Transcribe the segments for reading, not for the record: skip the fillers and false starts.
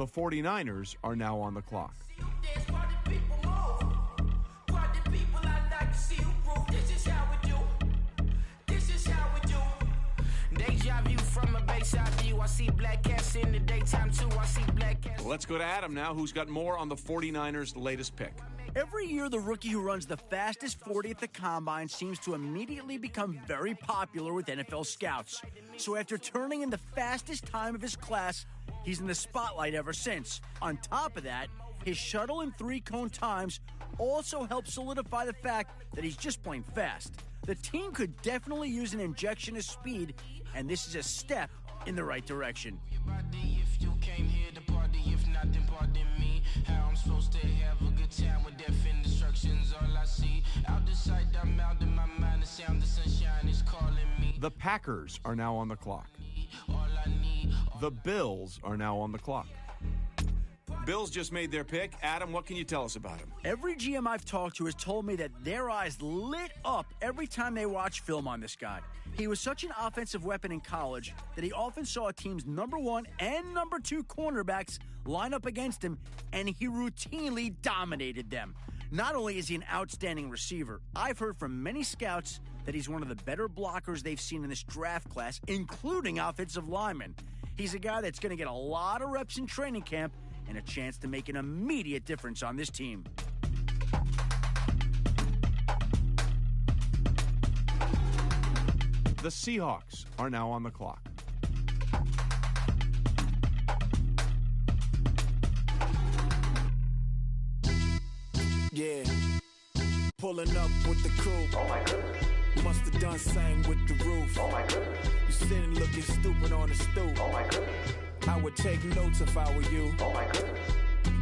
The 49ers are now on the clock. Let's go to Adam now, who's got more on the 49ers' latest pick. Every year, the rookie who runs the fastest 40 at the Combine seems to immediately become very popular with NFL scouts. So after turning in the fastest time of his class, he's in the spotlight ever since. On top of that, his shuttle and three-cone times also help solidify the fact that he's just plain fast. The team could definitely use an injection of speed, and this is a step in the right direction. If you came here to party, if not, then pardon me. How I'm supposed to have a good time with death and destruction's all I see. Out the sight, I'm out in my mind. The sound of sunshine is calling me. The Packers are now on the clock. The Bills are now on the clock. Bills just made their pick. Adam, what can you tell us about him? Every GM I've talked to has told me that their eyes lit up every time they watch film on this guy. He was such an offensive weapon in college that he often saw a team's number 1 and number 2 cornerbacks line up against him, and he routinely dominated them. Not only is he an outstanding receiver, I've heard from many scouts that he's one of the better blockers they've seen in this draft class, including offensive linemen. He's a guy that's going to get a lot of reps in training camp and a chance to make an immediate difference on this team. The Seahawks are now on the clock. Yeah, pulling up with the coupe. Oh my goodness. Must have done same with the roof. Oh my goodness. You sitting looking stupid on the stoop. Oh my goodness. I would take notes if I were you. Oh my goodness.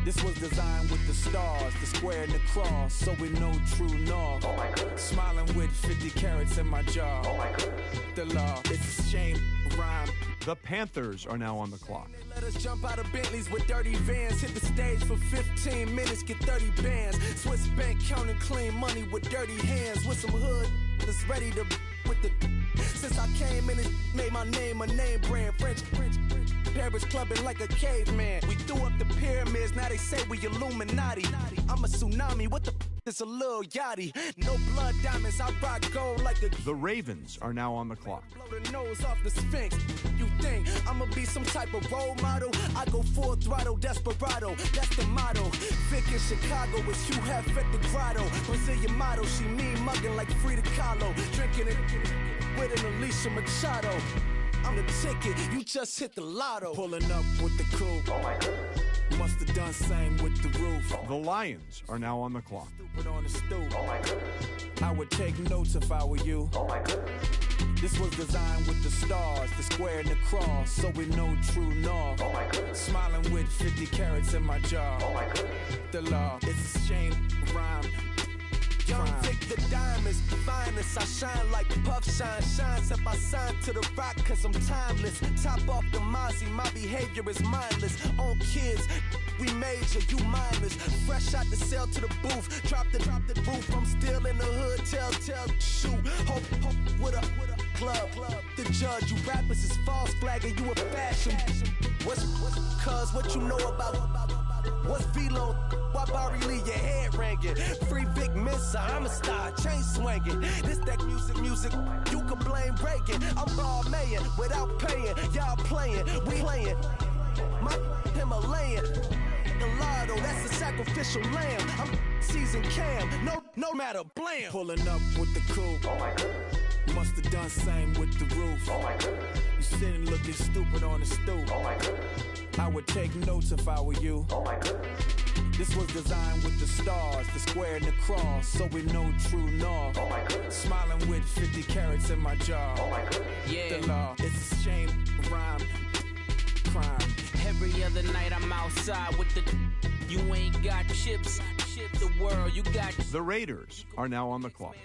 This was designed with the stars, the square and the cross, so we know true north. Oh my goodness. Smiling with 50 carats in my jaw. Oh my goodness. The law, it's a shame, rhyme. The Panthers are now on the clock. They let us jump out of Bentleys with dirty vans, hit the stage for 15 minutes, get 30 bands. Swiss bank counting clean money with dirty hands, with some hood that's ready to with the. Since I came in and made my name a name brand, French. Paris clubbing like a caveman. We threw up the pyramids, now they say we Illuminati. I'm a tsunami, what the it's a little yachty. No blood diamonds, I rock gold like a. The Ravens are now on the clock. Blow the nose off the Sphinx. You think I'ma be some type of role model? I go full throttle, desperado, that's the motto. Vic in Chicago is Hugh Hef at the grotto. Brazilian model, she mean mugging like Frida Kahlo. Drinking it with an Alicia Machado. I'm the ticket, you just hit the lotto. Pulling up with the coupe. Oh my goodness. Must have done same with the roof. The Lions are now on the clock. Stupid on the stoop. Oh my goodness. I would take notes if I were you. Oh my goodness. This was designed with the stars, the square and the cross, so we know true north. Oh my goodness. Smiling with 50 carats in my jaw. Oh my goodness. The law, it's a shame, rhyme. Young Vic the diamonds, the finest. I shine like puff shine, shines if I sign to the rock cause I'm timeless. Top off the Mozzie, my behavior is mindless. On kids, we major, you mindless. Fresh out the cell to the booth, drop the roof. I'm still in the hood, tell, shoot. Hope with a club. The judge, you rappers is false flagging, you a fashion. What's cuz, what you know about? What's Velo? Why Barry leave your head ringing? Free Vic Mensa, I'm a star, chain swinging. This that music, you can blame Reagan. I'm ball mayin' without paying. Y'all playing, we playing. My Himalayan, Gallardo, that's a sacrificial lamb. I'm seasoned cam, no matter, blam. Pulling up with the coupe. Oh my goodness. Must have done same with the roof. Oh my goodness. You sitting looking stupid on the stoop. Oh my goodness. I would take notes if I were you. Oh my goodness. This was designed with the stars, the square and the cross, so we know true north. Oh my goodness. Smiling with 50 carats in my jaw. Oh my goodness. Yeah. The law, it's a shame, rhyme, crime. Every other night I'm outside with the. You ain't got chips. The Raiders are now on the clock.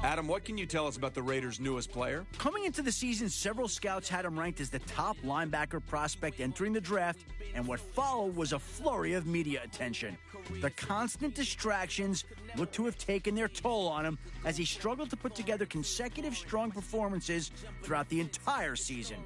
Adam, what can you tell us about the Raiders' newest player? Coming into the season, several scouts had him ranked as the top linebacker prospect entering the draft, and what followed was a flurry of media attention. The constant distractions looked to have taken their toll on him as he struggled to put together consecutive strong performances throughout the entire season.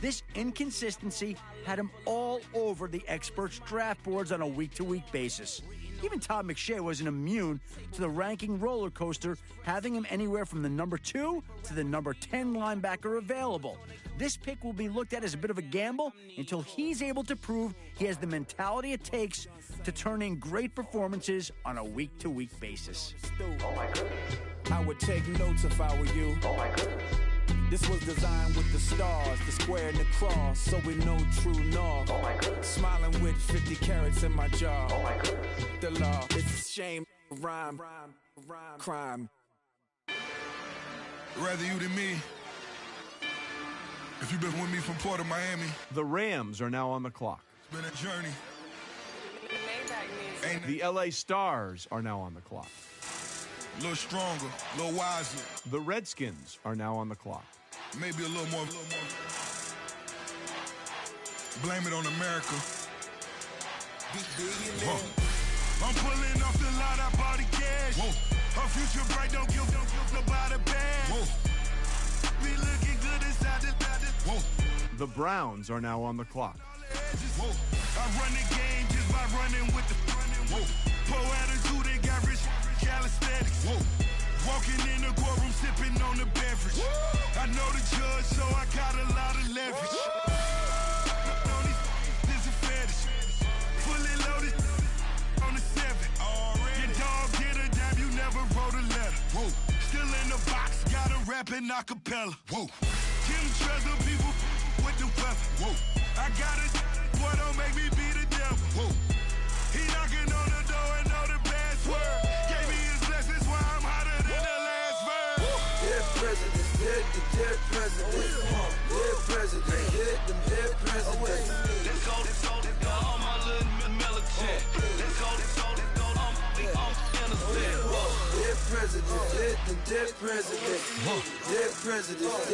This inconsistency had him all over the experts' draft boards on a week-to-week basis. Even Todd McShay wasn't immune to the ranking roller coaster, having him anywhere from the number 2 to the number 10 linebacker available. This pick will be looked at as a bit of a gamble until he's able to prove he has the mentality it takes to turn in great performances on a week-to-week basis. Oh my goodness. I would take notes if I were you. Oh my goodness. This was designed with the stars, the square and the cross, so we know true north. Oh my goodness. Smiling with 50 carats in my jaw. Oh my goodness. The law, it's a shame, rhyme, crime. Rather you than me. If you've been with me from Port of Miami. The Rams are now on the clock. It's been a journey. The LA Stars are now on the clock. A little stronger, a little wiser. The Redskins are now on the clock. Maybe a little more. Blame it on America. I'm pulling off the lot, I bought the cash. Whoa. Her future bright, don't give nobody bad. Whoa. Be looking good inside the. Whoa. The Browns are now on the clock. Whoa. I run the game just by running with the. Whoa. Pro attitude, they got rich calisthenics. Whoa. Walking in the courtroom, sipping on the beverage. I know the judge, so I got a lot of leverage. This is a fetish. Fully loaded on the 7. Your dog get a dime, you never wrote a letter. Whoa. Still in the box, got a rap in acapella. Whoa. Kim Trezor, people with the weapon. Whoa. I got it, boy, don't make me be the devil. Whoa. He knocking on the door and know the password. Gave me his blessings while I'm hotter than the last verse. Dead presidents, dead presidents. Dead presidents, dead presidents. Let's go, all my little military. Let's go, I'm innocent. Dead presidents, dead presidents. Dead presidents,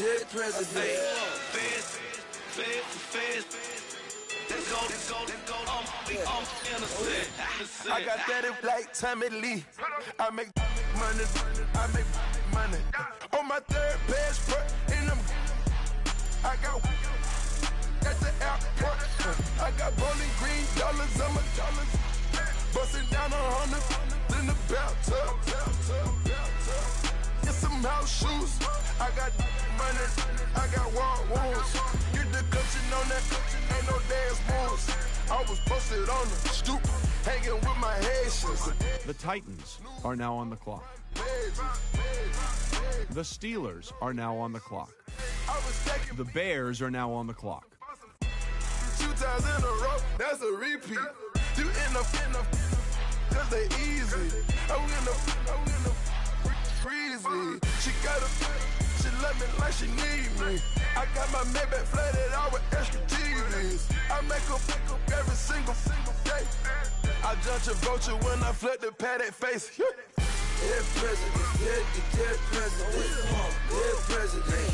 dead presidents. Feds. Let's go, I'm innocent. I got that if like Tommy Lee. I make money. On my third passport, and I got at the airport. I got Bowling Green dollars on my dollars. Busting down 100 in the bathtub. Get some house shoes. I got money. I got war wounds. Get the coaching on that. Ain't no dance moves. I was posted on the stoop, hanging with my Haitians. The Titans are now on the clock. The Steelers are now on the clock. The Bears are now on the clock. 2 times in a row, that's a repeat. You end up, cause they easy. I'm in the freezy. She love me like she need me. I got my Maybach flooded out with extra TVs. I make her every single day. I judge a vulture when I flood the paddock face. Dead presidents, dead presidents. Dead presidents,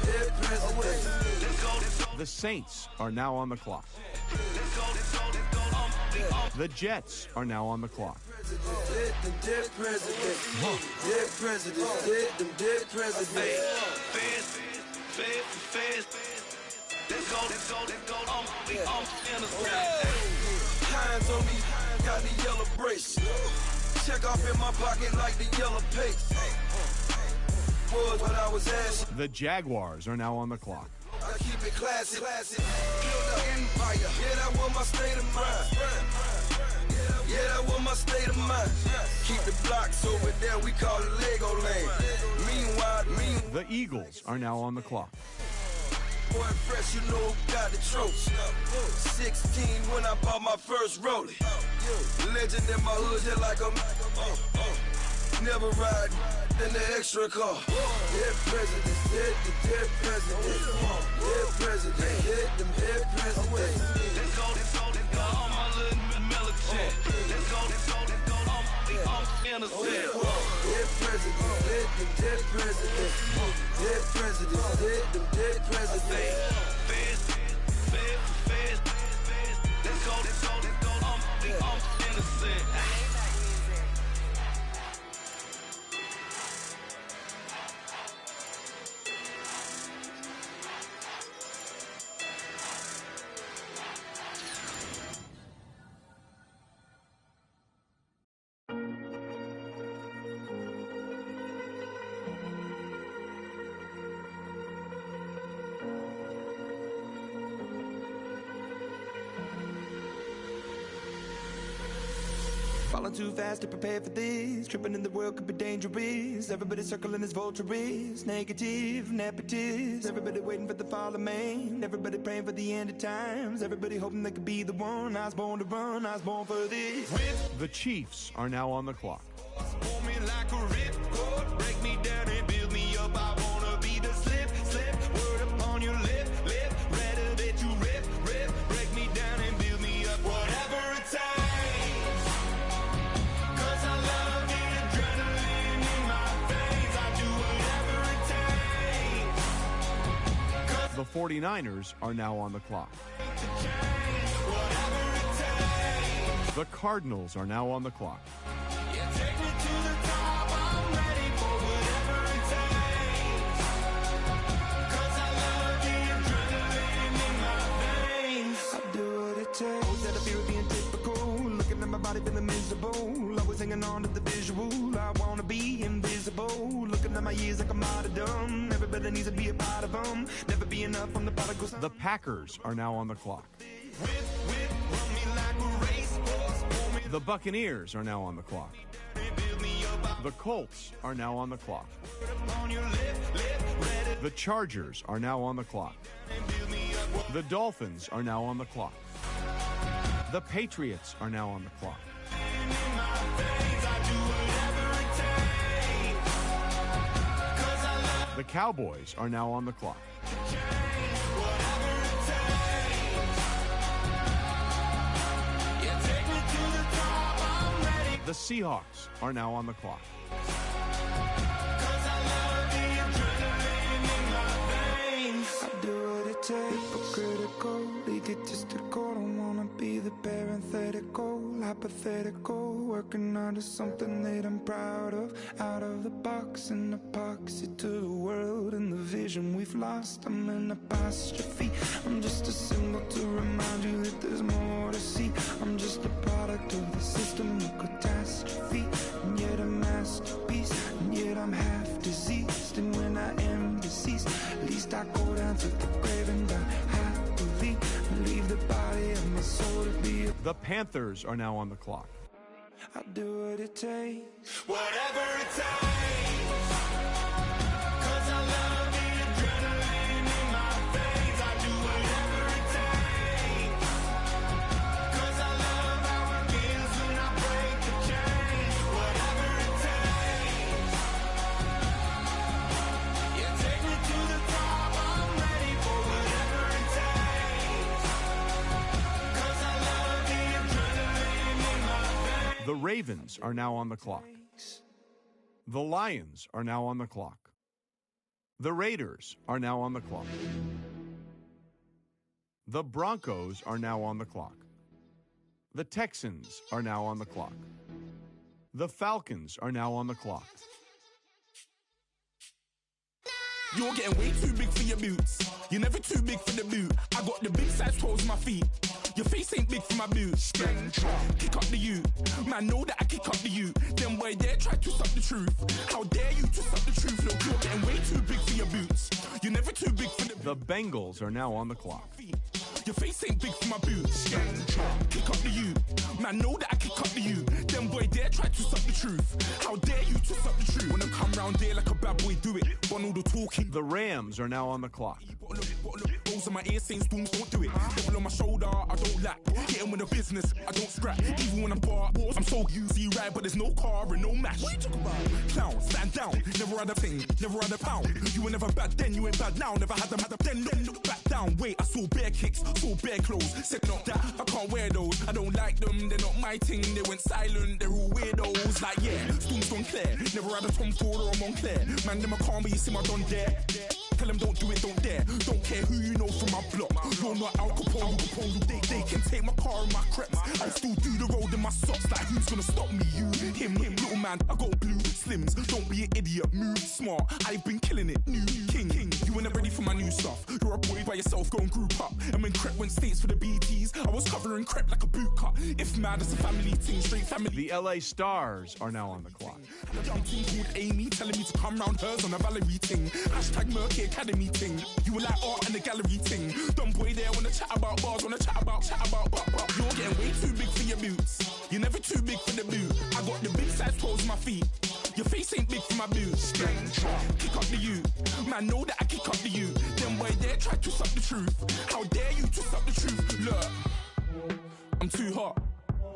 dead presidents. The Saints are now on the clock. The Jets are now on the clock. Dead presidents. Dead presidents, dead presidents. Feds. Let's go, I'm innocent. Hands on me, got the yellow brace. Check off in my pocket like the yellow paste. Was what I was asking. The Jaguars are now on the clock. I keep it classy. Build an empire. Yeah, that was my state of mind. Yeah, that was my state of mind. Keep the blocks over there, we call it Lego Land. Meanwhile, The Eagles are now on the clock. boy fresh, you know who got the trophy. 16 when I bought my first rollie. Legend in my hood, just like a never ride in the extra car. Dead presidents, dead presidents. Dead presidents, dead presidents. Let's go, all my little military. innocent. Let's go, we innocent. Dead presidents, dead presidents, dead presidents, dead presidents. Feds. Let's go, we innocent. Falling too fast to prepare for this. Tripping in the world could be dangerous. Everybody circling as vultures. Negative, nepotist. Everybody waiting for the fall of man. Everybody praying for the end of times. Everybody hoping they could be the one. I was born to run, I was born for this. The Chiefs are now on the clock. Hold me like a ripcord. Break me down and build me up. I wanna be the slip. Word upon your lip. Rather that you rip. Break me down and build me up. Whatever it takes. The 49ers are now on the clock. The Cardinals are now on the clock. Body feeling miserable, always hanging on to the visual. I wanna be invisible, looking at my years like I'm out of dumb. Everybody needs to be a part of them. Never be enough from the prodigal son. The Packers are now on the clock. The Buccaneers are now on the clock. The Colts are now on the clock. The Chargers are now on the clock. The Dolphins are now on the clock. The Patriots are now on the clock. The Cowboys are now on the clock. The Seahawks are now on the clock. I do what it takes, hypocritical, egotistical. Don't wanna be the parenthetical, hypothetical. Working under something that I'm proud of. Out of the box, an epoxy to the world and the vision we've lost. I'm an apostrophe. I'm just a symbol to remind you that there's more to see. I'm just a product of the system of catastrophe, and yet a masterpiece, and yet I'm half diseased. And when I am deceased, at least I go down to the grave and die happily, and leave the body of my soul to be. The Panthers are now on the clock. I do what it takes. Whatever it takes. 'Cause I love the adrenaline in my veins. I do whatever it takes. 'Cause I love how it feels when I break the chains. Whatever it takes. Yeah, take me to the top. I'm ready for whatever it takes. 'Cause I love the adrenaline in my veins. The Ravens are now on the clock. The Lions are now on the clock. The Raiders are now on the clock. The Broncos are now on the clock. The Texans are now on the clock. The Falcons are now on the clock. You're getting way too big for your boots. You're never too big for the boot. I got the big size toes on my feet. Your face ain't big for my boots. Kick up the you. Man, know that I kick up the you. Them boy there try to stop the truth. How dare you to stop the truth? Look, you're getting way too big for your boots. You're never too big for The Bengals are now on the clock. Your face ain't big for my boots. Kick up the you. Man, know that I kick up the you. Them boy there try to stop the truth. How dare you to stop the truth? Wanna come round there like a bad boy, do it. Want all the talking. The Rams are now on the clock. Stones in my ear saying Storms don't do it. Devil on my shoulder, I don't lack. Getting with the business, I don't scrap. Even when I'm bar, I'm so easy right, but there's no car and no match. What you talking about? Clown, stand down. Never had a thing, never had a pound. You were never bad then, you ain't bad now. Never had them, then look back down. Wait, I saw bare kicks, saw bare clothes. Said not that, I can't wear those. I don't like them, they're not my thing. They went silent, they're all weirdos. Like yeah, Storms don't clear. Never had a Tom Ford or a Montclair. Man, them a calm, but you see my don there. Tell them don't do it, don't dare. Don't care who you know from my block. You're not Al Capone. They can take my car and my creps. I still do the road in my socks. Like who's gonna stop me? You, him, little man. I got blue slims. Don't be an idiot. Move smart. I've been killing it. New king. You were never ready for my new stuff. You're a boy by yourself. Go and group up. And when Crep went states for the BTs, I was covering Crep like a boot cut. If mad, it's a family thing. Straight family. The LA Stars are now on the clock. A young team called Amy telling me to come round hers on a Valerie ting. Hashtag Murky Academy ting. You were like art and the gallery ting. Dumb boy there wanna chat about bars, wanna chat about. You're getting way too big for your boots. You're never too big for the boot. I got the big size toes on my feet. Your face ain't big for my boots. Kick up the you. Man, know that I kick up the you. Them boy there try to suck the truth. How dare you to suck the truth? Look, I'm too hot.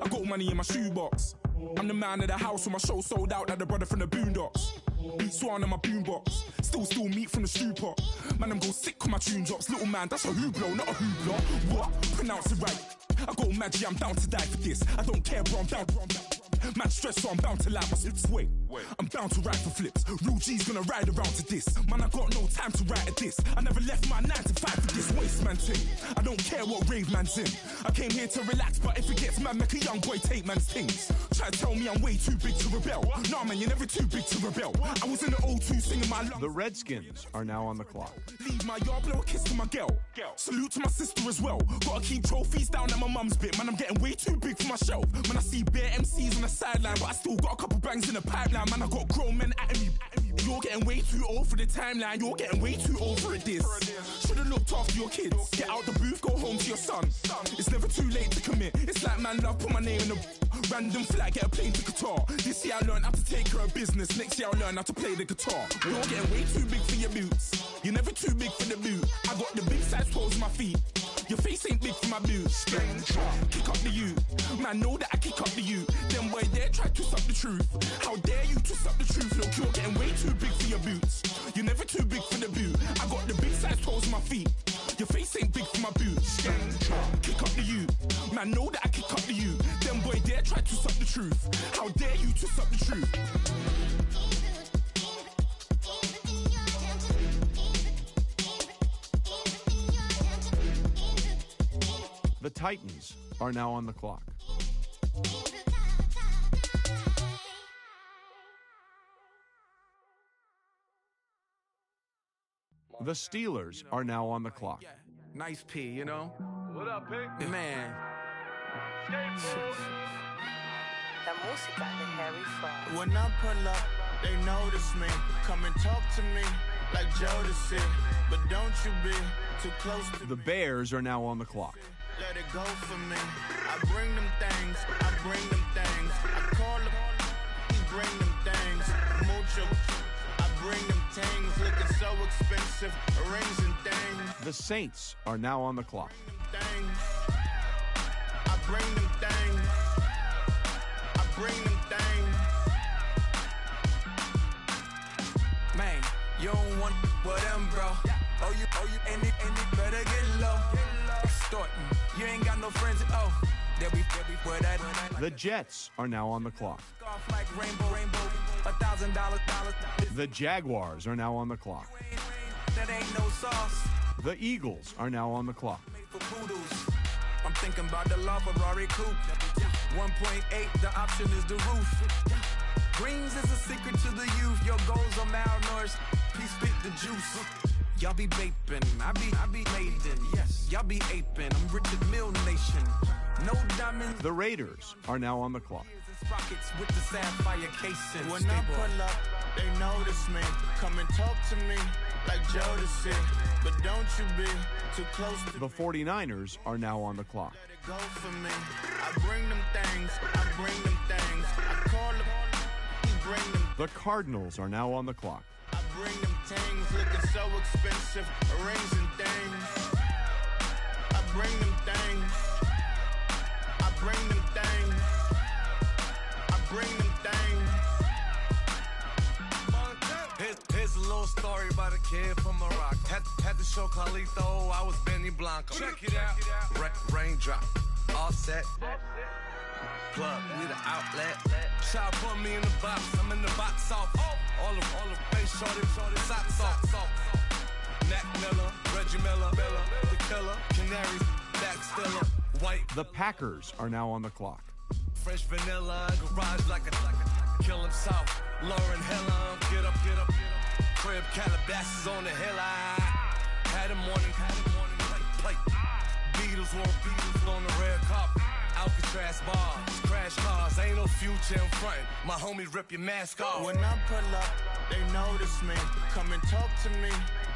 I got money in my shoebox. I'm the man of the house when my show sold out like the brother from the Boondocks. Beat Swan in my boombox. Still meat from the stew pot. Man, I'm go sick on my tune drops. Little man, that's a hooplo, not a hoopla. What? Pronounce it right. I got magic, I'm down to die for this. I don't care, bro, I'm down. Man stressed, so I'm bound to lie my slips. Wait, I'm bound to ride for flips. Real G's gonna ride around to this. Man, I got no time to write at this. I never left my 9 to 5 for this waste man thing. I don't care what rave man's in. I came here to relax, but if it gets mad, make a young boy take man's things. Try to tell me I'm way too big to rebel. Nah, man, you're never too big to rebel. I was in the O2 singing my lungs. The Redskins are now on the clock. Leave my yard, blow a kiss to my girl. Salute to my sister as well. Gotta keep trophies down at my mum's bit. Man, I'm getting way too big for my shelf. Man, I see bare MCs on the sideline, but I still got a couple bangs in the pipeline. Man, I got grown men at me. You're getting way too old for the timeline. You're getting way too old for this. Should've looked after your kids. Get out the booth, go home to your son. It's never too late to commit. It's like man love, put my name in a random flag, get a plane to Qatar. This year I learned how to take care of business. Next year I'll learn how to play the guitar. You're getting way too big for your boots. You're never too big for the boot. I got the big size toes on my feet. Your face ain't big for my boots. Kick up the you. Man, know that I kick up the you. Them boy there try to suck the truth. How dare you to suck the truth? Look, you're getting way too big for your boots. You're never too big for the boot. I got the big size toes on my feet. Your face ain't big for my boots. Kick up the you. Man, know that I kick up the you. Them boy there try to suck the truth. How dare you to suck the truth? The Titans are now on the clock. The Steelers are now on the clock. Nice P, you know? What up, Pink? Man. When I pull up, they notice me. Come and talk to me like Jodeci. But don't you be too close to The Bears are now on the clock. Let it go for me. I bring them things. I bring them things. I call them. He bring them things. Mucho. I bring them things. Looking so expensive. Rings and things. The Saints are now on the clock. Things. I bring them things. I bring them things. Man, you don't want with them, bro. Oh, you, and it better get low. Extorting. You ain't got no friends. Oh, they'll be where that. The Jets are now on the clock. Scarf like rainbow, $1,000. The Jaguars are now on the clock. That ain't no sauce. The Eagles are now on the clock. Made for poodles. I'm thinking about the LaFerrari coupe. 1.8, the option is the roof. Greens is a secret to the youth. Your goals are malnourished. Please spit the juice. Y'all be vaping, I be laden. Yes, y'all be aping. I'm Richard Mill Nation. No diamonds. The Raiders are now on the clock. Rockets with the sapphire casing. When I pull up, they notice me. Come and talk to me like Jodeci. But don't you be too close to The 49ers are now on the clock. Let it go for me. I bring them things. I bring them things. I call them. He bring them. The Cardinals are now on the clock. I bring them things. Looking so expensive. Rings and things. bring them things. I bring them things. I bring them things. Here's a little story about a kid from Morocco. Had to show Carlito I was Benny Blanco. Check it out. Raindrop, all set. Plug, we the outlet. Shot put me in the box. I'm in the box off. All the face shorty, socks off. Mac Miller, Reggie Miller, the killer, Canaries, back stiller, white. The Packers are now on the clock. Fresh vanilla, garage like a kill himself. Lauren Hiller, get up. Crib Calabasas on the hill. I had a morning plate. Beatles on the red carpet. Alcatraz bars, crash cars, ain't no future in front. My homies rip your mask off. When I pull up, they notice me. Come and talk to me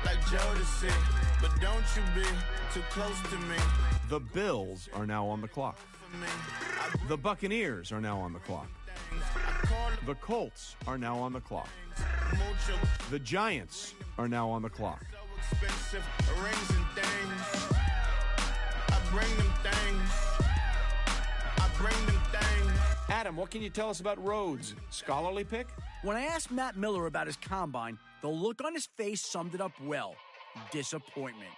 like Jodeci. But don't you be too close to me. The Bills are now on the clock. The Buccaneers are now on the clock. The Colts are now on the clock. The Giants are now on the clock. Expensive rings and things. I bring them things. I bring them things. Adam, what can you tell us about Rhodes? Scholarly pick? When I asked Matt Miller about his combine, the look on his face summed it up well. Disappointment.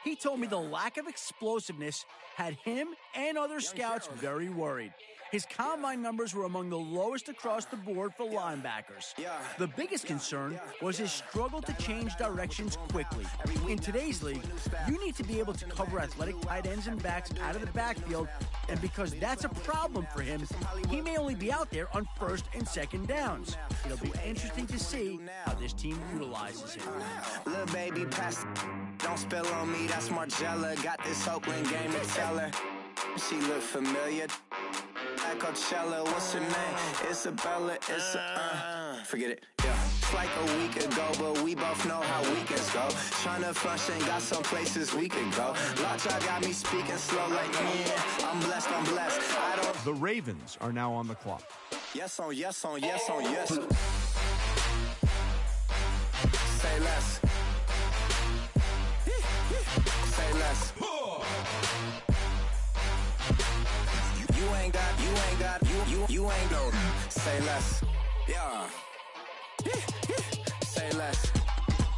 He told me the lack of explosiveness had him and other scouts very worried. His combine numbers were among the lowest across the board for linebackers. The biggest concern was his struggle to change directions quickly. In today's league, you need to be able to cover athletic tight ends and backs out of the backfield, and because that's a problem for him, he may only be out there on first and second downs. It'll be interesting to see how this team utilizes him. Little baby, pass. Don't spill on me, that's Margella. Got this Oakland game to tell her. She look familiar. At Coachella, what's her name? Isabella, forget it, yeah. It's like a week ago, but we both know how weekends go. Tryna function, got some places we could go. Lockjaw got me speaking slow like, yeah, I'm blessed, I don't... The Ravens are now on the clock. Yes on yes on yes on yes. Say less. Say less. You ain't no. Say less. Yeah. Say less.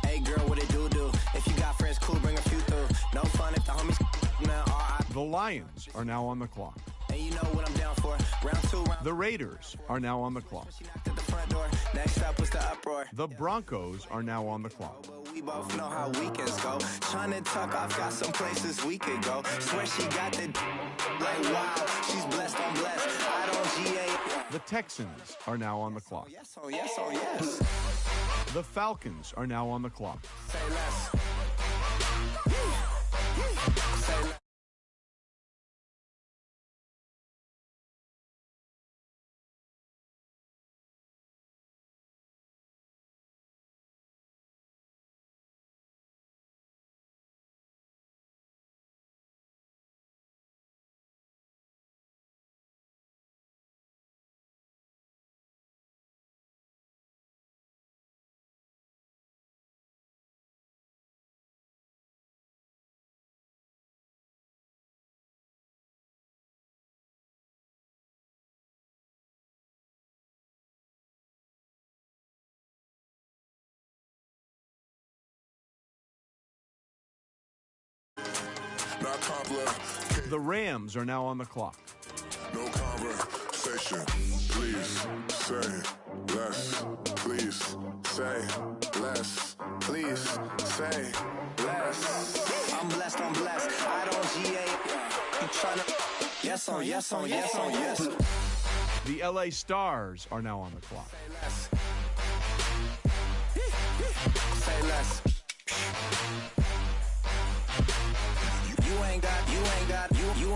Hey girl, what it do? If you got friends, cool, bring a few through. No fun if the homies now. The Lions are now on the clock. And you know what I'm down for. Round two, round. The Raiders are now on the clock. She knocked at the front door. Next up was the uproar. The Broncos are now on the clock. We both know how weekends go. Tryna tuck off, got some places we could go. Swear she got the like wow, she's blessed, I'm blessed. I don't GA. The Texans are now on the clock. Yes, oh yes, oh yes. The Falcons are now on the clock. Say less. Say less. Not complicated. The Rams are now on the clock. No conversation. Please say less. Please say less. Please say less. I'm blessed, I don't GA. You tryna. Yes on yes on yes on yes. The LA Stars are now on the clock. Say less. You ain't got,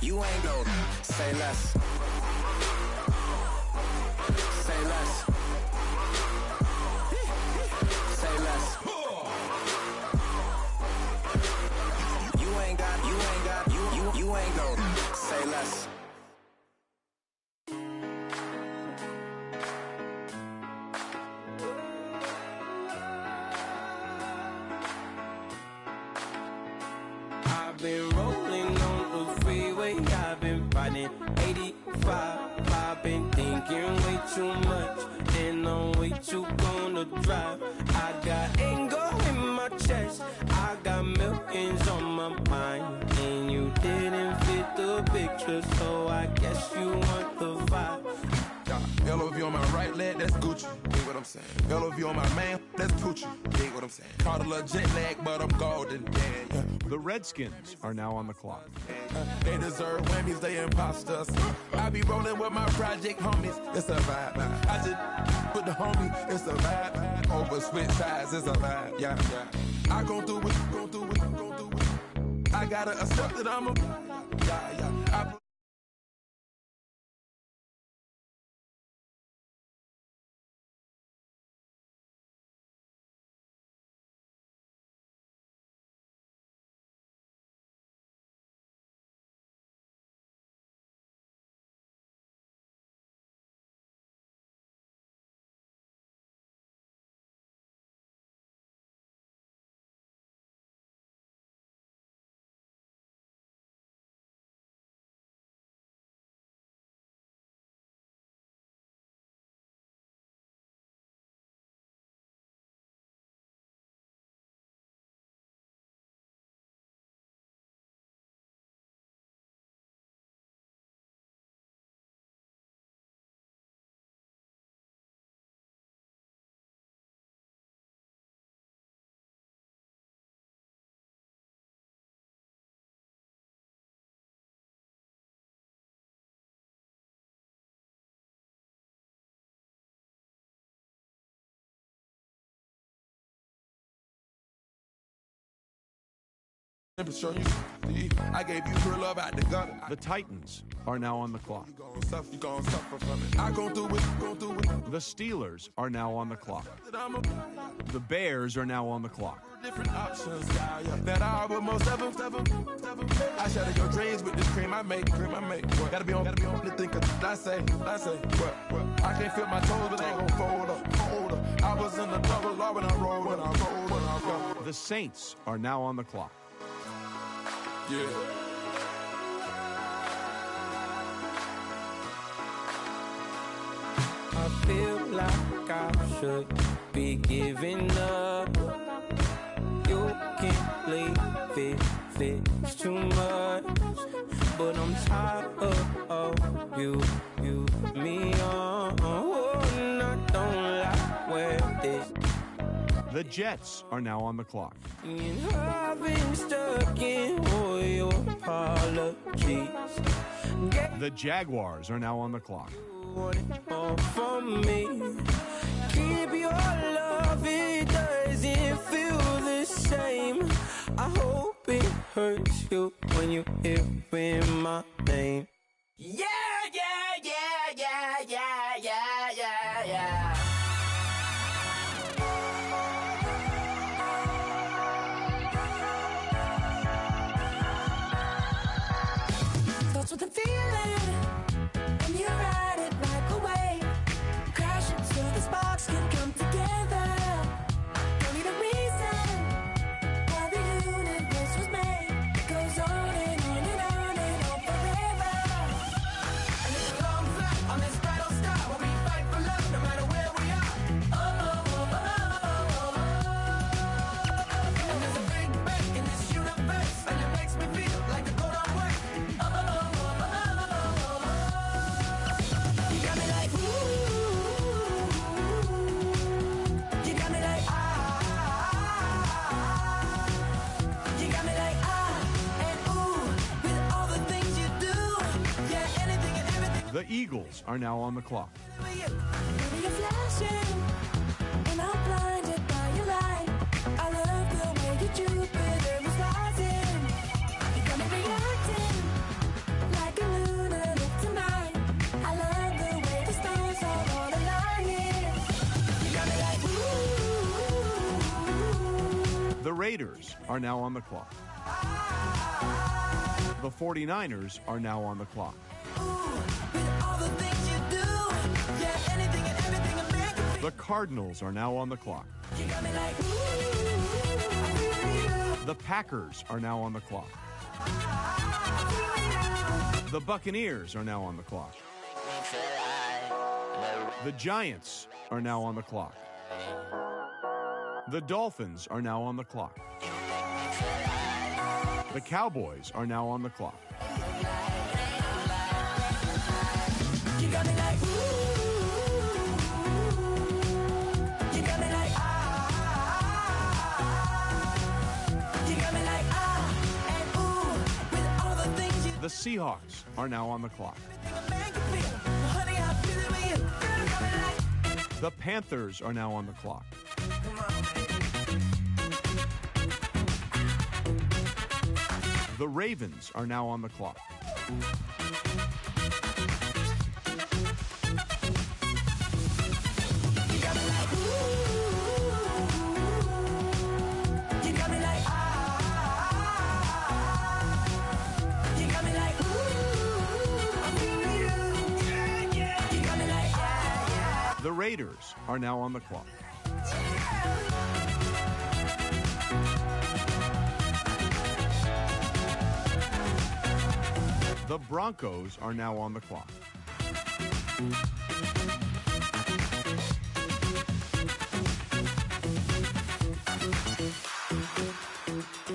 you ain't no. Say less. Say less. Say less. You ain't got, you ain't no. Say less. 5. I've been thinking way too much, and I'm way too gonna drive. I got anger in my chest, I got millions on my mind, and you didn't fit the picture, so I guess you want the vibe. LOV on my right leg, that's Gucci. Dig what I'm saying? LOV on my man, that's Poochie. Dig what I'm saying? Caught a little jet lag, but I'm golden. Yeah. The Redskins are now on the clock. They deserve whammies, they imposters. I be rolling with my project homies. It's a vibe. I just with the homie. It's a vibe. Over switch sides, it's a vibe. Yeah. I gon' do it, gon' do it, gon' do it. I gotta accept that I'm a. Yeah. I gave you real love out the gutter. The Titans are now on the clock. You gon' suffer from it. I gon' do it, gon' do it. The Steelers are now on the clock. The Bears are now on the clock. Different options, yeah. That I would most ever. I shatter your dreams with this cream I make. What? Gotta be on the thinker. I say, what? I can't feel my toes, but they gon' fold up. I was in the double law when I rolled. The Saints are now on the clock. Yeah. I feel like I should be giving up. You can't leave it's too much. But I'm tired of you, me on. And I don't like where this. The Jets are now on the clock. And I've been stuck in all your apologies. The Jaguars are now on the clock. All from me. Keep your love, it doesn't feel the same. I hope it hurts you when you hear my name. Yeah. With the feeling, and you ride it like a wave, crashing so the sparks can come together. Don't need a reason why the universe was made. It goes on and on and on and on forever. And it's a long flight on this battle star where we fight for love no matter where we are. And there's a big bang in this universe, and it makes me feel like the go don't work. The Eagles are now on the clock. The Raiders are now on the clock. The 49ers are now on the clock. The Cardinals are now on the clock. The Packers are now on the clock. The Buccaneers are now on the clock. The Giants are now on the clock. The Dolphins are now on the clock. The Cowboys are now on the clock. You got me like, ooh. You got me like, you got me like, and ooh. With all the things you The Seahawks are now on the clock. honey, I feel it with you. Girl, you got me like. The Panthers are now on the clock. The Ravens are now on the clock. You got me like, ooh. You got me like, you got me like, ooh. I'm feeling you. Yeah, yeah. You got me like, yeah. The Raiders are now on the clock. The Broncos are now on the clock.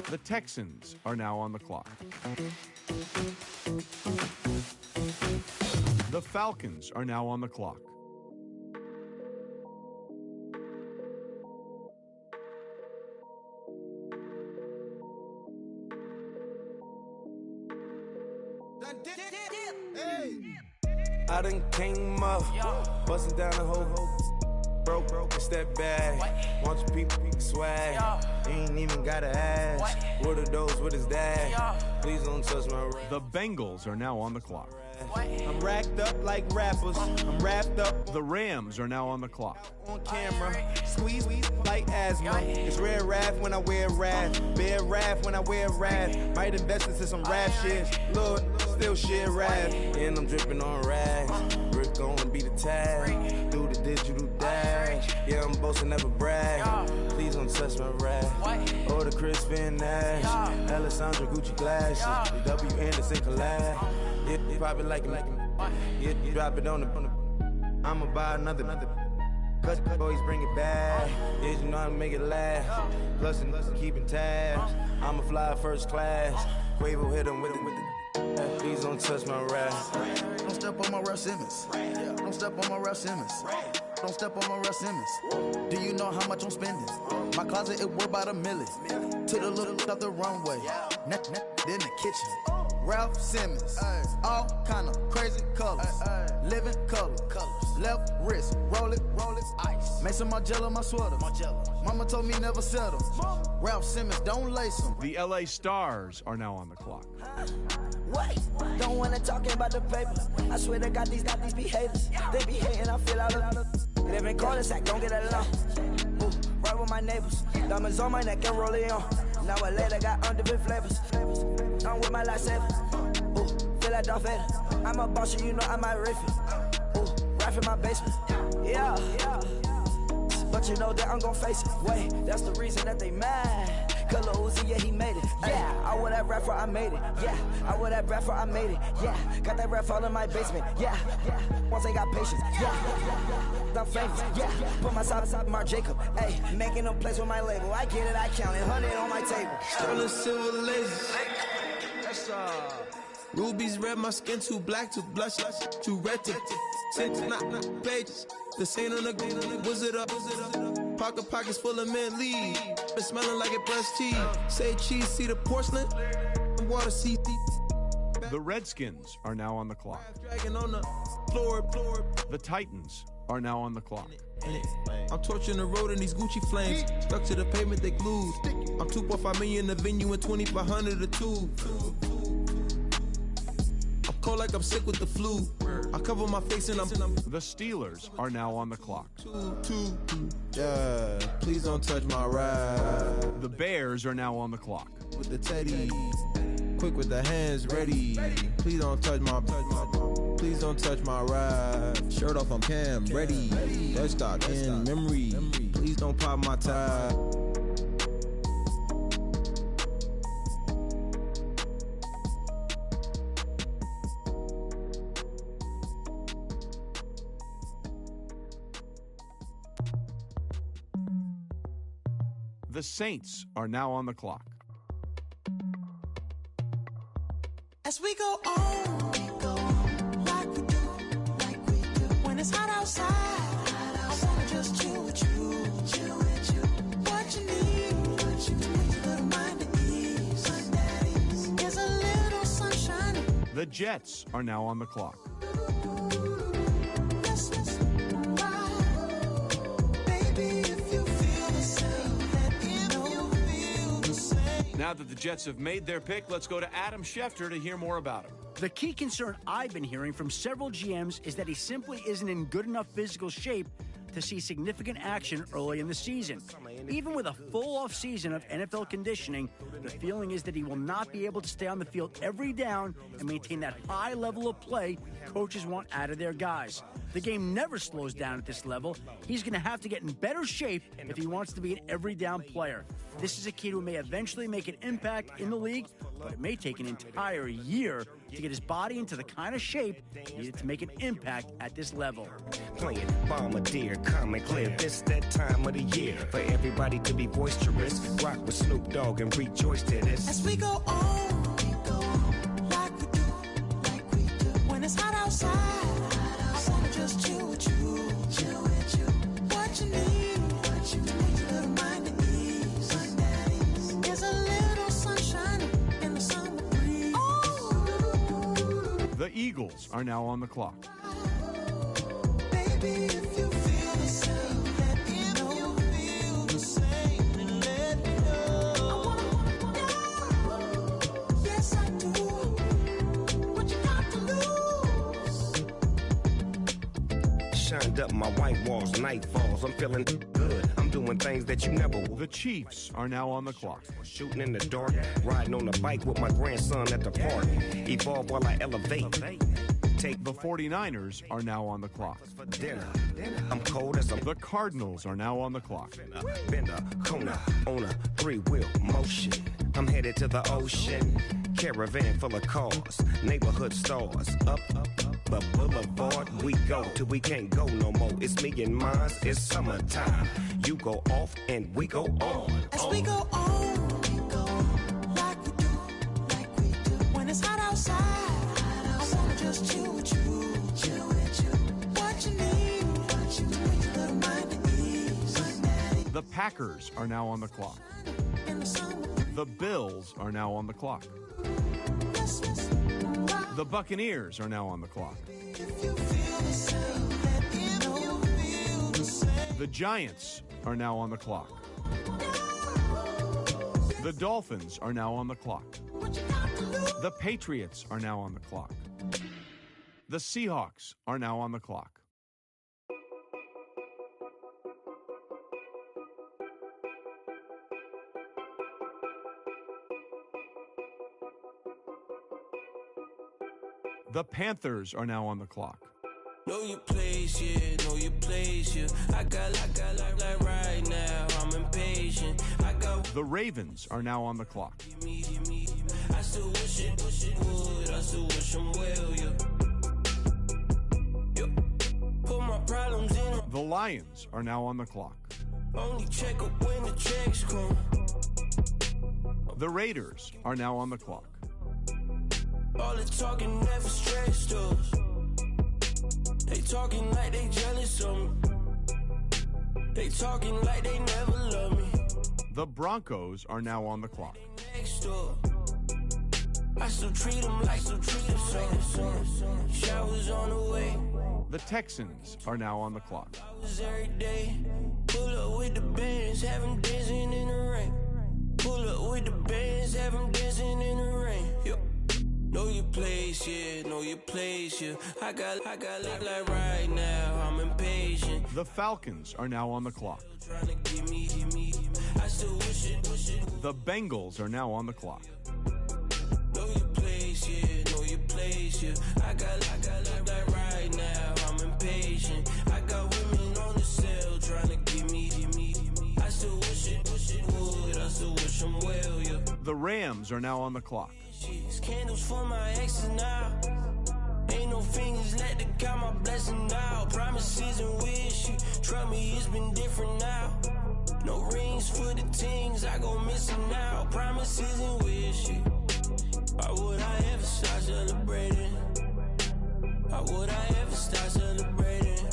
The Texans are now on the clock. The Falcons are now on the clock. I done came up, busting down the whole broke and step back. Want your people swag, ain't even gotta ask. What are those? What is that? Please don't touch my rap. The Bengals are now on the clock. I'm racked up like rappers. I'm wrapped up The Rams are now on the clock. on camera. Squeeze like asthma. It's rare wrath when I wear wrath. Bear wrath when I wear wrath. Might invest into some rap shit. Lord, still shit wrath. And I'm dripping on rags. Rick gonna be the tag. Do the digital dash. Yeah, I'm boasting, never brag. Please don't touch my rap. Or the Chris Van Nash. Alessandra Gucci glasses. The W Anderson collab. Yeah, you probably like it. Yeah, you drop it on the. I'ma buy another. Cut, boys bring it back. Yeah, you know how to make it last. Plus and keeping tabs. I'ma fly first class. Quavo hit him with it. Please don't touch my rap. Don't step on my Ralph Simmons. Don't step on my Ralph Simmons. Don't step on my Ralph Simmons. Do you know how much I'm spending? My closet, it worth about $1 million. To the little of the runway. Neck in the kitchen. Ralph Simmons. All kind of crazy colors. Living color. Left wrist. Roll it. Ice. Mason Margiela, my sweater. Mama told me never settle. Ralph Simmons, don't lace them. The LA Stars are now on the clock. What? Don't wanna talk about the paper. I swear to God, these be haters. They be hating, I feel out of. Live in cul-de-sac, don't get along. Ooh, right with my neighbors. Diamonds on my neck and roll it on. Now I later got undefeated flavors. I'm with my lifesaver. Ooh, feel like Darth Vader. I'm a boss, you know I'm my riffin'. Ooh, right in my basement. Yeah. But you know that I'm gon' face it. Wait, that's the reason that they mad. Color Uzi, yeah, he made it. Yeah, I wear that rap for I made it. Yeah, I wear that rap for I made it. Yeah, got that rap all in my basement. Yeah, once I got patience. Yeah, I'm famous. Yeah, put my side beside Mark Jacob. Hey, making them plays with my label. I get it, I count it. 100 on my table. Sterling silver lasers. Rubies red, my skin too black to blush, too red to tint, not pages. The saint on the wizard up. Pockets full of mint leaves. Been smelling like it brushed teeth. Say cheese, see the porcelain. Water, see. The Redskins are now on the clock. Dragging on the floor. The Titans are now on the clock. I'm torching the road in these Gucci flames. Stuck to the pavement, they glued. I'm 2.5 million in the venue and 2,500 a tube. I'm cold like I'm sick with the flu. I cover my face and I'm. The Steelers are now on the clock. Yeah, please don't touch my ride. The Bears are now on the clock. With the teddy, quick with the hands ready. Please don't touch my. Please don't touch my ride. Shirt off, I'm Cam, ready. First stock in memory. Please don't pop my tie. The Saints are now on the clock. As we go on, like we do. When it's hot outside, I wanna just chill with you. What you need, a little mind at ease. There's a little sunshine. The Jets are now on the clock. Now that the Jets have made their pick, let's go to Adam Schefter to hear more about him. The key concern I've been hearing from several GMs is that he simply isn't in good enough physical shape to see significant action early in the season. Even with a full off-season of NFL conditioning, the feeling is that he will not be able to stay on the field every down and maintain that high level of play coaches want out of their guys. The game never slows down at this level. He's going to have to get in better shape if he wants to be an every down player. This is a kid who may eventually make an impact in the league, but it may take an entire year to get his body into the kind of shape needed to make an impact at this level. Playing Bombardier, common clear, this that time of the year for everybody to be boisterous, rock with Snoop Dogg and rejoice to this. As we go on, like we do. When it's hot outside, I wanna just chill with you. What you need, a little mind at ease. There's a little sunshine in the summer breeze. The Eagles are now on the clock. Baby, if you feel the same, let me know. And let me know. I wanna know. Yes, I do. What you got to lose? Shined up my white walls, night falls. I'm feeling good. I'm doing things that you never would. The Chiefs are now on the clock. Shooting in the dark, riding on a bike with my grandson at the park. Evolve while I elevate. Take The 49ers are now on the clock. for dinner. I'm cold as a The Cardinals are now on the clock. bender, Kona, on a 3-wheel motion. I'm headed to the ocean. Caravan full of cars, neighborhood stars. Up the boulevard we go till we can't go no more. It's me and mine, it's summertime. You go off and we go on. As we go on, like we do. When it's hot outside, I wanna just chill with you. What you need, a little mind at ease. The Packers are now on the clock. In the summer, The Bills are now on the clock. The Buccaneers are now on the clock. if you feel the same, let me know. The Giants are now on the clock. The Dolphins are now on the clock. What you got to lose? The Patriots are now on the clock. The Seahawks are now on the clock. The Panthers are now on the clock. Know your place, yeah, know your place, yeah. I got like right now, I'm impatient. I got The Ravens are now on the clock. me. I still wish it would, I still wish I'm well, yeah. Put my problems in, The Lions are now on the clock. only check up when the checks come. The Raiders are now on the clock. All the talking never stressed us. They talking like they jealous of me. They talking like they never love me. The Broncos are now on the clock. Next door, I still treat them like so. Showers on the way, The Texans are now on the clock. was every day. Pull up with the bands, have them dancing in the rain. Pull up with the bands, have them dancing in the rain. Yo. Know your place, yeah, know your place, yeah. I got like right now, I'm impatient. The Falcons are now on the clock. Trying to give me. I still wish it. The Bengals are now on the clock. Know your place, yeah, know your place, yeah. I got like right now, I'm impatient. I got women on the cell trying to give me. I still wish it would, I still wish I'm well, yeah. The Rams are now on the clock. It's candles for my exes now. Ain't no fingers, let the count my blessing now. Promises and wish, trust me, it's been different now. No rings for the team. go missing now, promises and wishes. Why would I ever start celebrating? Why would I ever start celebrating?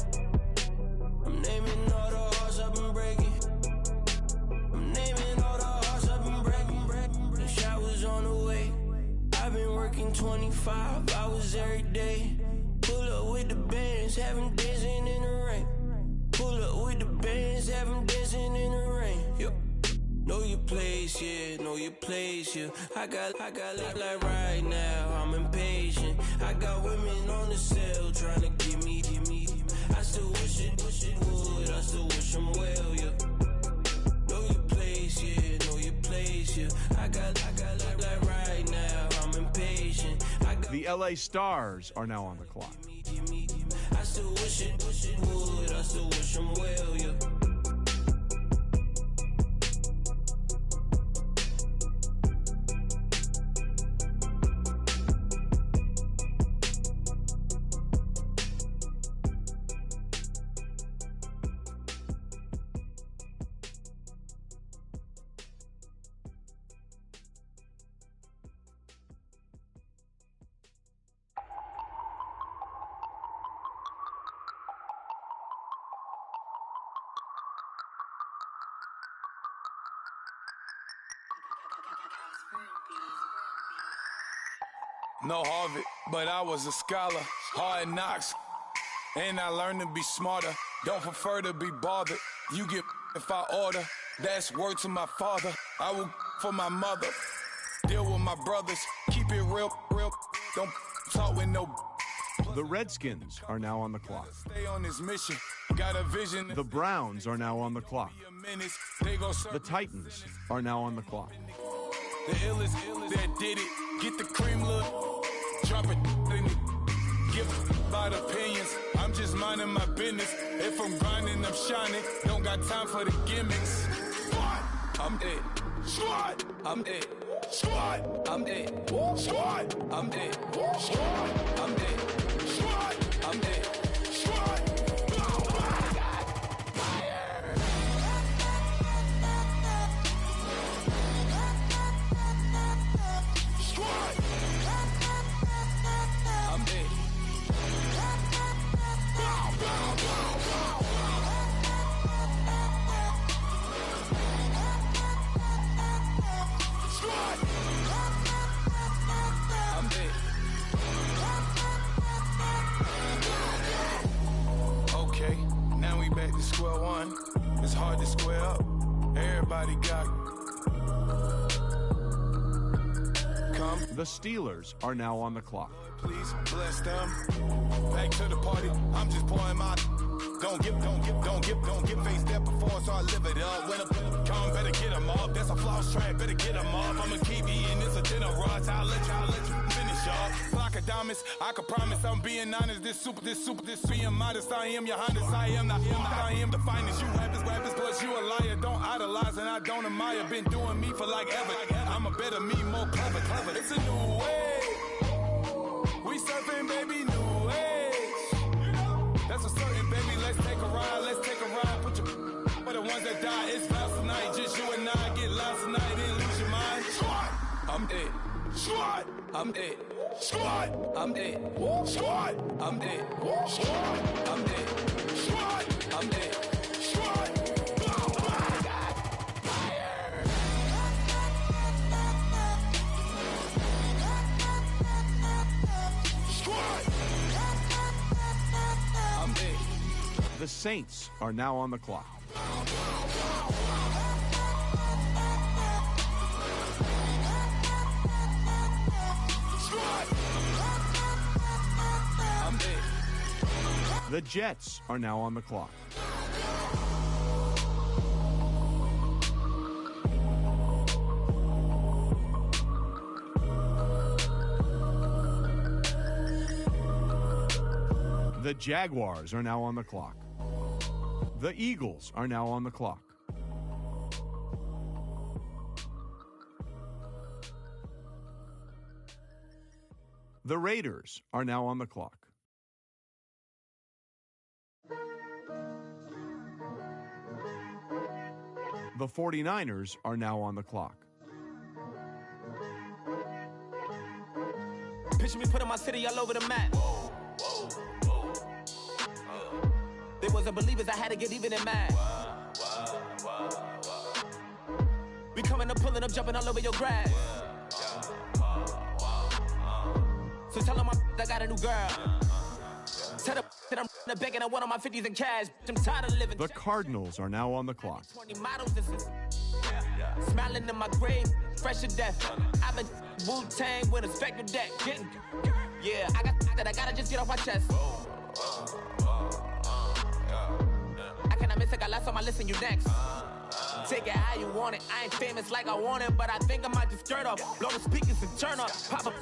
I'm naming all the hearts I've been breaking. I'm naming all the hearts I've been breaking. The shower's on the way. I've been working 25 hours every day. Pull up with the bands, have them dancing in the rain. Pull up with the bands, have them dancing in the rain. Yep. Know your place, yeah, know your place, yeah. I got like right now, I'm impatient. I got women on the cell trying to give me. I still wish it would, I still wish them well, yeah. Know your place, yeah, know your place, yeah. I got like right now, I'm impatient. The LA Stars are now on the clock. I still wish it would, I still wish them well, yeah. No Harvard, but I was a scholar. Hard knocks, and I learned to be smarter. Don't prefer to be bothered. You get if I order. That's word to my father. I will for my mother. Deal with my brothers. Keep it real. Don't talk with no. The Redskins are now on the clock. Stay on this mission. Got a vision. The Browns are now on the clock. The Titans are now on the clock. The illest that did it. Get the cream look. Drop it in it. Give about opinions. I'm just minding my business. If I'm grinding, I'm shining. Don't got time for the gimmicks. Squad, I'm it. Squad, I'm it. Squad, I'm it. Squad, I'm it. Squad, I'm it. Squad, I'm it. Squad. Square one, it's hard to square up. Everybody got come. The Steelers are now on the clock. Please bless them. Back to the party. I'm just pouring my. Don't get face that before, so I live it up. When I come, better get them up. That's a floss track, better get them up. I'ma keep eating this a dinner rush. I'll let you finish up. Block of diamonds, I can promise I'm being honest. This being modest. I am your highness. I am the finest. You rappers, plus you a liar. Don't idolize and I don't admire. Been doing me for like ever. I'm a better me, more clever. It's a new way. We surfing, baby, new age. That's a certain, baby. Let's take a ride. Put your for the ones that die. It's vows tonight. Just you and I get lost tonight and lose your mind. Squad, I'm it. Squad, I'm it. Squad, I'm it. Squad, I'm it. Squad, I'm it. Squad, I'm it. Squad. The Saints are now on the clock. The Jets are now on the clock. The Jaguars are now on the clock. The Eagles are now on the clock. The Raiders are now on the clock. The 49ers are now on the clock. Picture me putting my city all over the map. They wasn't believers, I had to get even and mad. We coming up, pulling up, jumping all over your grass. So tell them I got a new girl. Tell them that I'm in the bank and I want all my 50s in cash. I'm tired of living. The Cardinals are now on the clock. 20 models, this is smiling in my grave, fresh to death. I've been Wu-Tang with a spectral deck. Yeah, I got that, I gotta just get off my chest. I cannot miss it, got last on my list and you next. Take it how you want it. I ain't famous like I want it, but I think I might just skirt off. Blow the speakers and turn up. Pop up.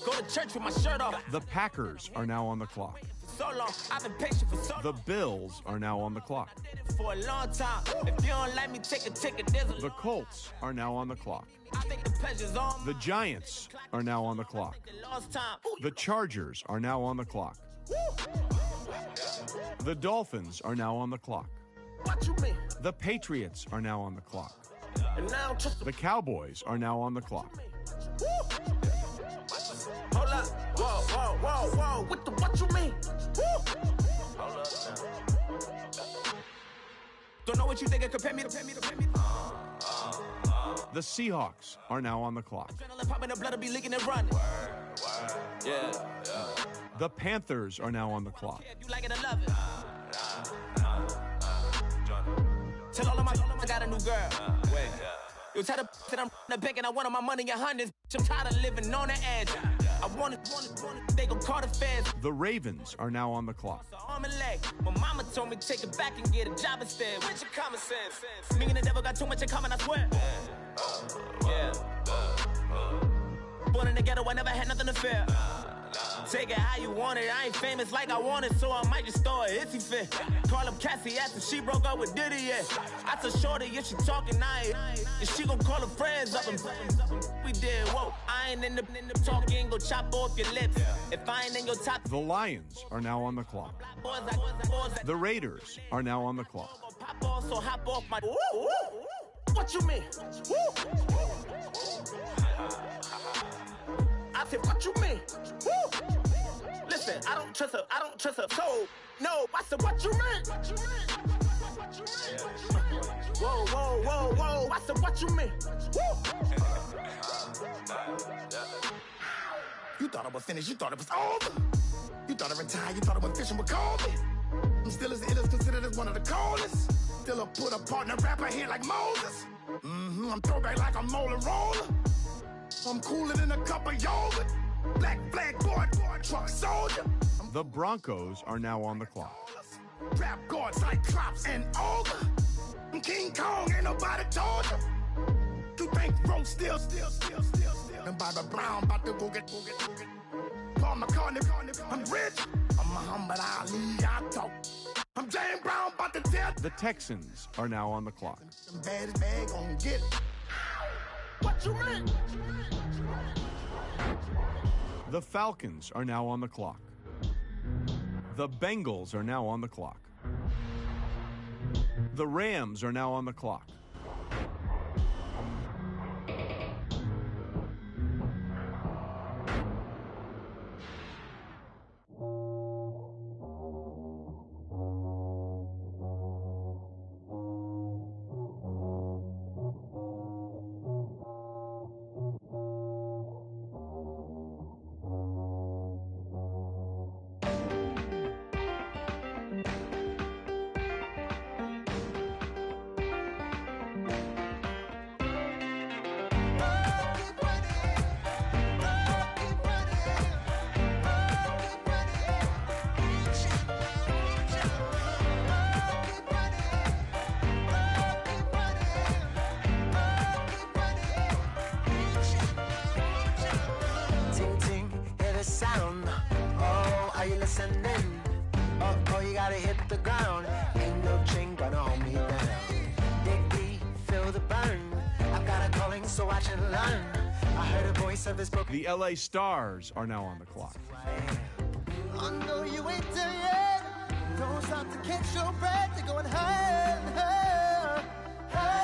Go to church with my shirt off. The Packers are now on the clock. So long, I've been patient for so long. The Bills are now on the clock. For a long time. If you don't like me, take a ticket. The Colts are now on the clock. I think the pleasure's on. The Giants are now on the clock. The Chargers are now on the clock. The Dolphins are now on the clock. What you mean? The Patriots are now on the clock. And now the Cowboys are now on the clock. Hold up. Whoa, whoa, whoa, whoa. What you mean? Hold up now. Don't know what you think, compare me to. The Seahawks are now on the clock. Adrenaline popping, the blood will be leaking and running. Yeah. The Panthers are now on the clock. You like it, I love it. Tell all of my I got a new girl. Wait. You tell the that I'm in the bank and I want all my money in hundreds. I'm tired of living on the edge. I want it. They gon' call the feds. The Ravens are now on the clock. Arm and leg. My mama told me take it back and get a job instead. Where's your common sense? Me and the devil got too much in common, I swear. Yeah. Born in the ghetto, I never had nothing to fear. Take it how you want it. I ain't famous like I want it, so I might just throw a hissy fit. Call up Cassie after she broke up with Diddy, yeah. I told Shorty if she talking, and she gon' call her friends up and we did, whoa. I ain't in the talking, go chop off your lips. If I ain't in your top. The Lions are now on the clock. The Raiders are now on the clock. Pop off, so hop off my. What you mean? I said, what you mean? Listen, I don't trust her. So, no, I said, what you mean? Whoa, whoa, whoa, whoa. I said, what you mean? You thought it was finished, you thought it was over. You thought it retired, you thought it was fishing with Kobe. I'm still as ill as considered as one of the coldest. Still a put a partner rapper here like Moses. I'm throwback like a molar roller. I'm cooler than a cup of yogurt. Black flag boy, truck soldier. The Broncos are now on the clock. Rap God, Cyclops, and Ogre. I'm King Kong, ain't nobody told you. You think Rose still. And Bobby Brown about to go get. Paul McCartney, I'm rich. I'm Muhammad Ali, I talk. I'm James Brown about to tell. The Texans are now on the clock. Some baddest bag gon' get it. What you mean? The Falcons are now on the clock. The Bengals are now on the clock. The Rams are now on the clock. The LA Stars are now on the clock. I know you ain't there yet. Don't stop to catch your breath. You're going higher and higher, higher.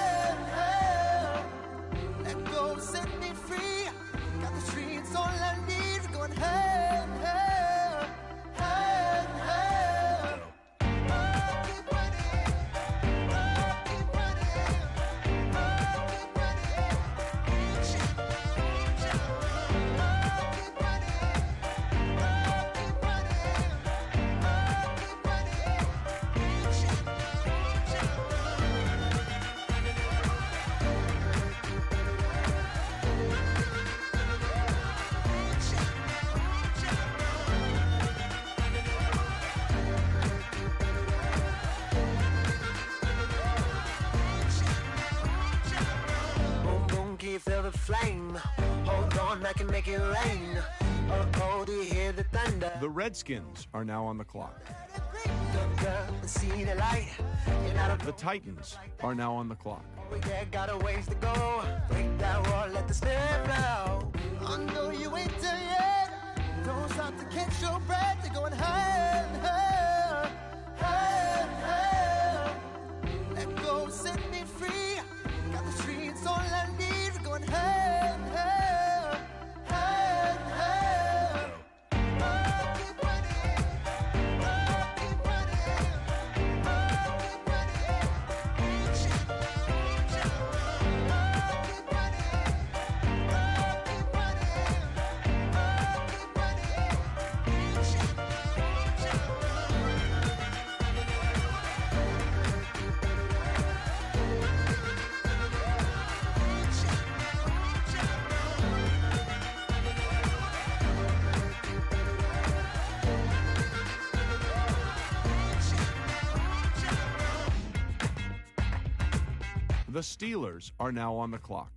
the flame. Hold on, I can make it rain. Oh, do you hear the thunder? The Redskins are now on the clock. See the light. The Titans are now on the clock. Yeah, got a ways to go. Break that wall, let the snare blow. I know you ain't done yet. Don't stop to catch your breath. You're going higher and higher, higher and higher. Let go, set me free. Got the streets all I need. We're going higher and higher, higher and higher. Oh, keep running. Oh, keep running. Oh, keep running. Reach out, reach out. Oh, keep running. Oh, keep running. Oh, keep running. Reach out, reach out. The Steelers are now on the clock.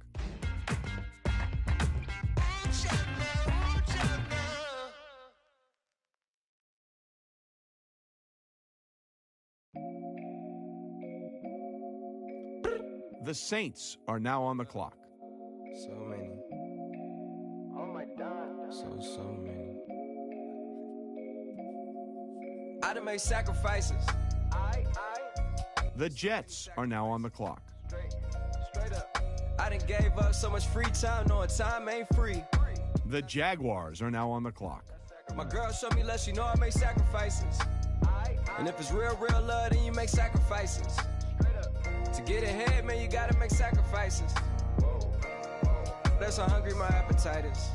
The Saints are now on the clock. So many. Oh my God. So many. I done made sacrifices. The Jets are now on the clock. Straight up. I done gave up so much free time, knowing time ain't free. The Jaguars are now on the clock. My girl showed me love, she know I make sacrifices. And if it's real love, then you make sacrifices. To get ahead, man, you gotta make sacrifices. That's how hungry my appetite is.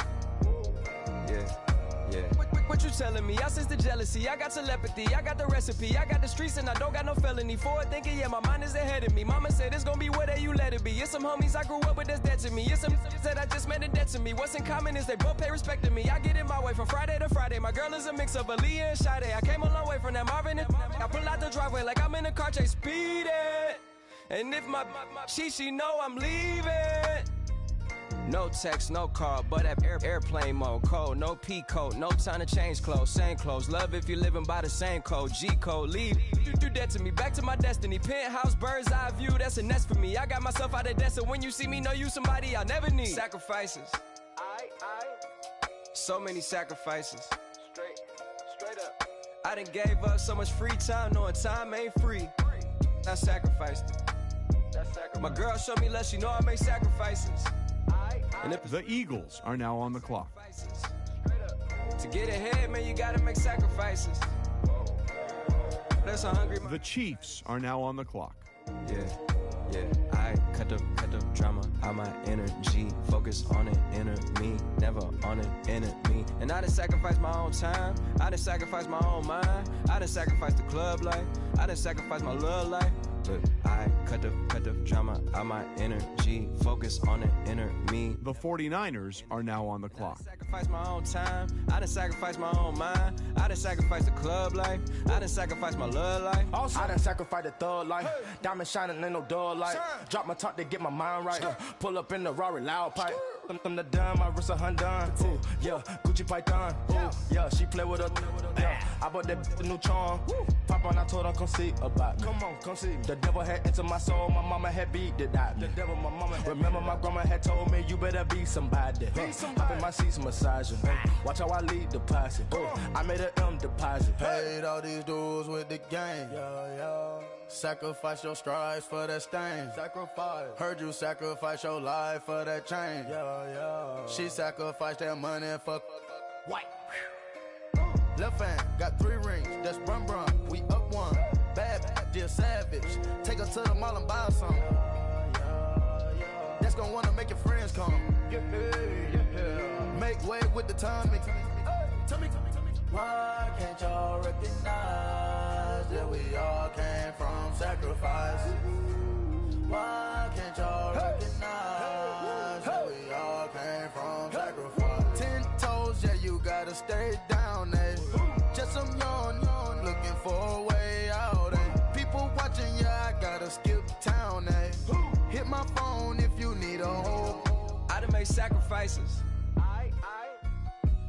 Yeah. What you telling me? I sense the jealousy, I got telepathy, I got the recipe, I got the streets and I don't got no felony. Forward thinking, yeah, my mind is ahead of me. Mama said it's gonna be whatever you let it be. It's some homies I grew up with that's dead to me. It's some that I just met a debt to me. What's in common is they both pay respect to me. I get in my way from Friday to Friday. My girl is a mix of Aaliyah and Sade. I came a long way from that Marvin and I pull out the driveway like I'm in a car chase speeding. And if my she know I'm leaving. No text, no call, but at airplane mode. Code, no P code, no time to change clothes. Same clothes, love if you're living by the same code. G code, leave. You do that to me, back to my destiny. Penthouse, bird's eye view, that's a nest for me. I got myself out of debt, so when you see me, know you somebody I'll never need. Sacrifices. So many sacrifices. Straight up. I done gave up so much free time, knowing time ain't free. I sacrificed it. My girl showed me love, she know I make sacrifices. And if The Eagles are now on the clock. to get ahead, man, you gotta make sacrifices. That's how hungry The Chiefs are now on the clock. Yeah, I cut the drama out my energy. Focus on it, inner me, never on it, enemy. And I done sacrifice my own time, I done sacrifice my own mind, I done sacrifice the club life, I done sacrifice my love life. But I cut the drama out my energy. Focus on it, inner me. The 49ers are now on the clock. I done sacrifice my own time, I done sacrifice my own mind, I done sacrifice the club life, I done sacrifice my love life. Also, I done sacrificed the thug life. Diamond shining, ain't no dull light. Drop my top to get my mind right. Pull up in the Rari loud pipe. Them the dime, my wrist a Hyundai. Ooh, yeah, Gucci Python. Ooh, yeah, she play with her. Yeah, I bought that the new charm. Pop on, I told her come see about me. Come on, come see me. The devil had entered my soul, my mama had beat the dot. The devil, my mama had remember my grandma had told me you better be somebody. Hop in my seats, massaging. Watch how I lead the posse. I made an M deposit. Paid all these dudes with the game. Sacrifice your strides for that stain. Sacrifice. Heard you sacrifice your life for that change. She sacrificed that money for White. left hand. Got 3 rings. That's brum brum. We up one. Bad, dear savage. Take her to the mall and buy some. That's gonna wanna make your friends come. Make way with the timing. Tell me. Why can't y'all recognize that we all came from sacrifice? Why can't y'all recognize that we all came from sacrifice? 10 toes, yeah, you gotta stay down, eh? Just some yawn, looking for a way out, eh? People watching, yeah, I gotta skip town, eh? Hit my phone if you need a hold. I done made sacrifices.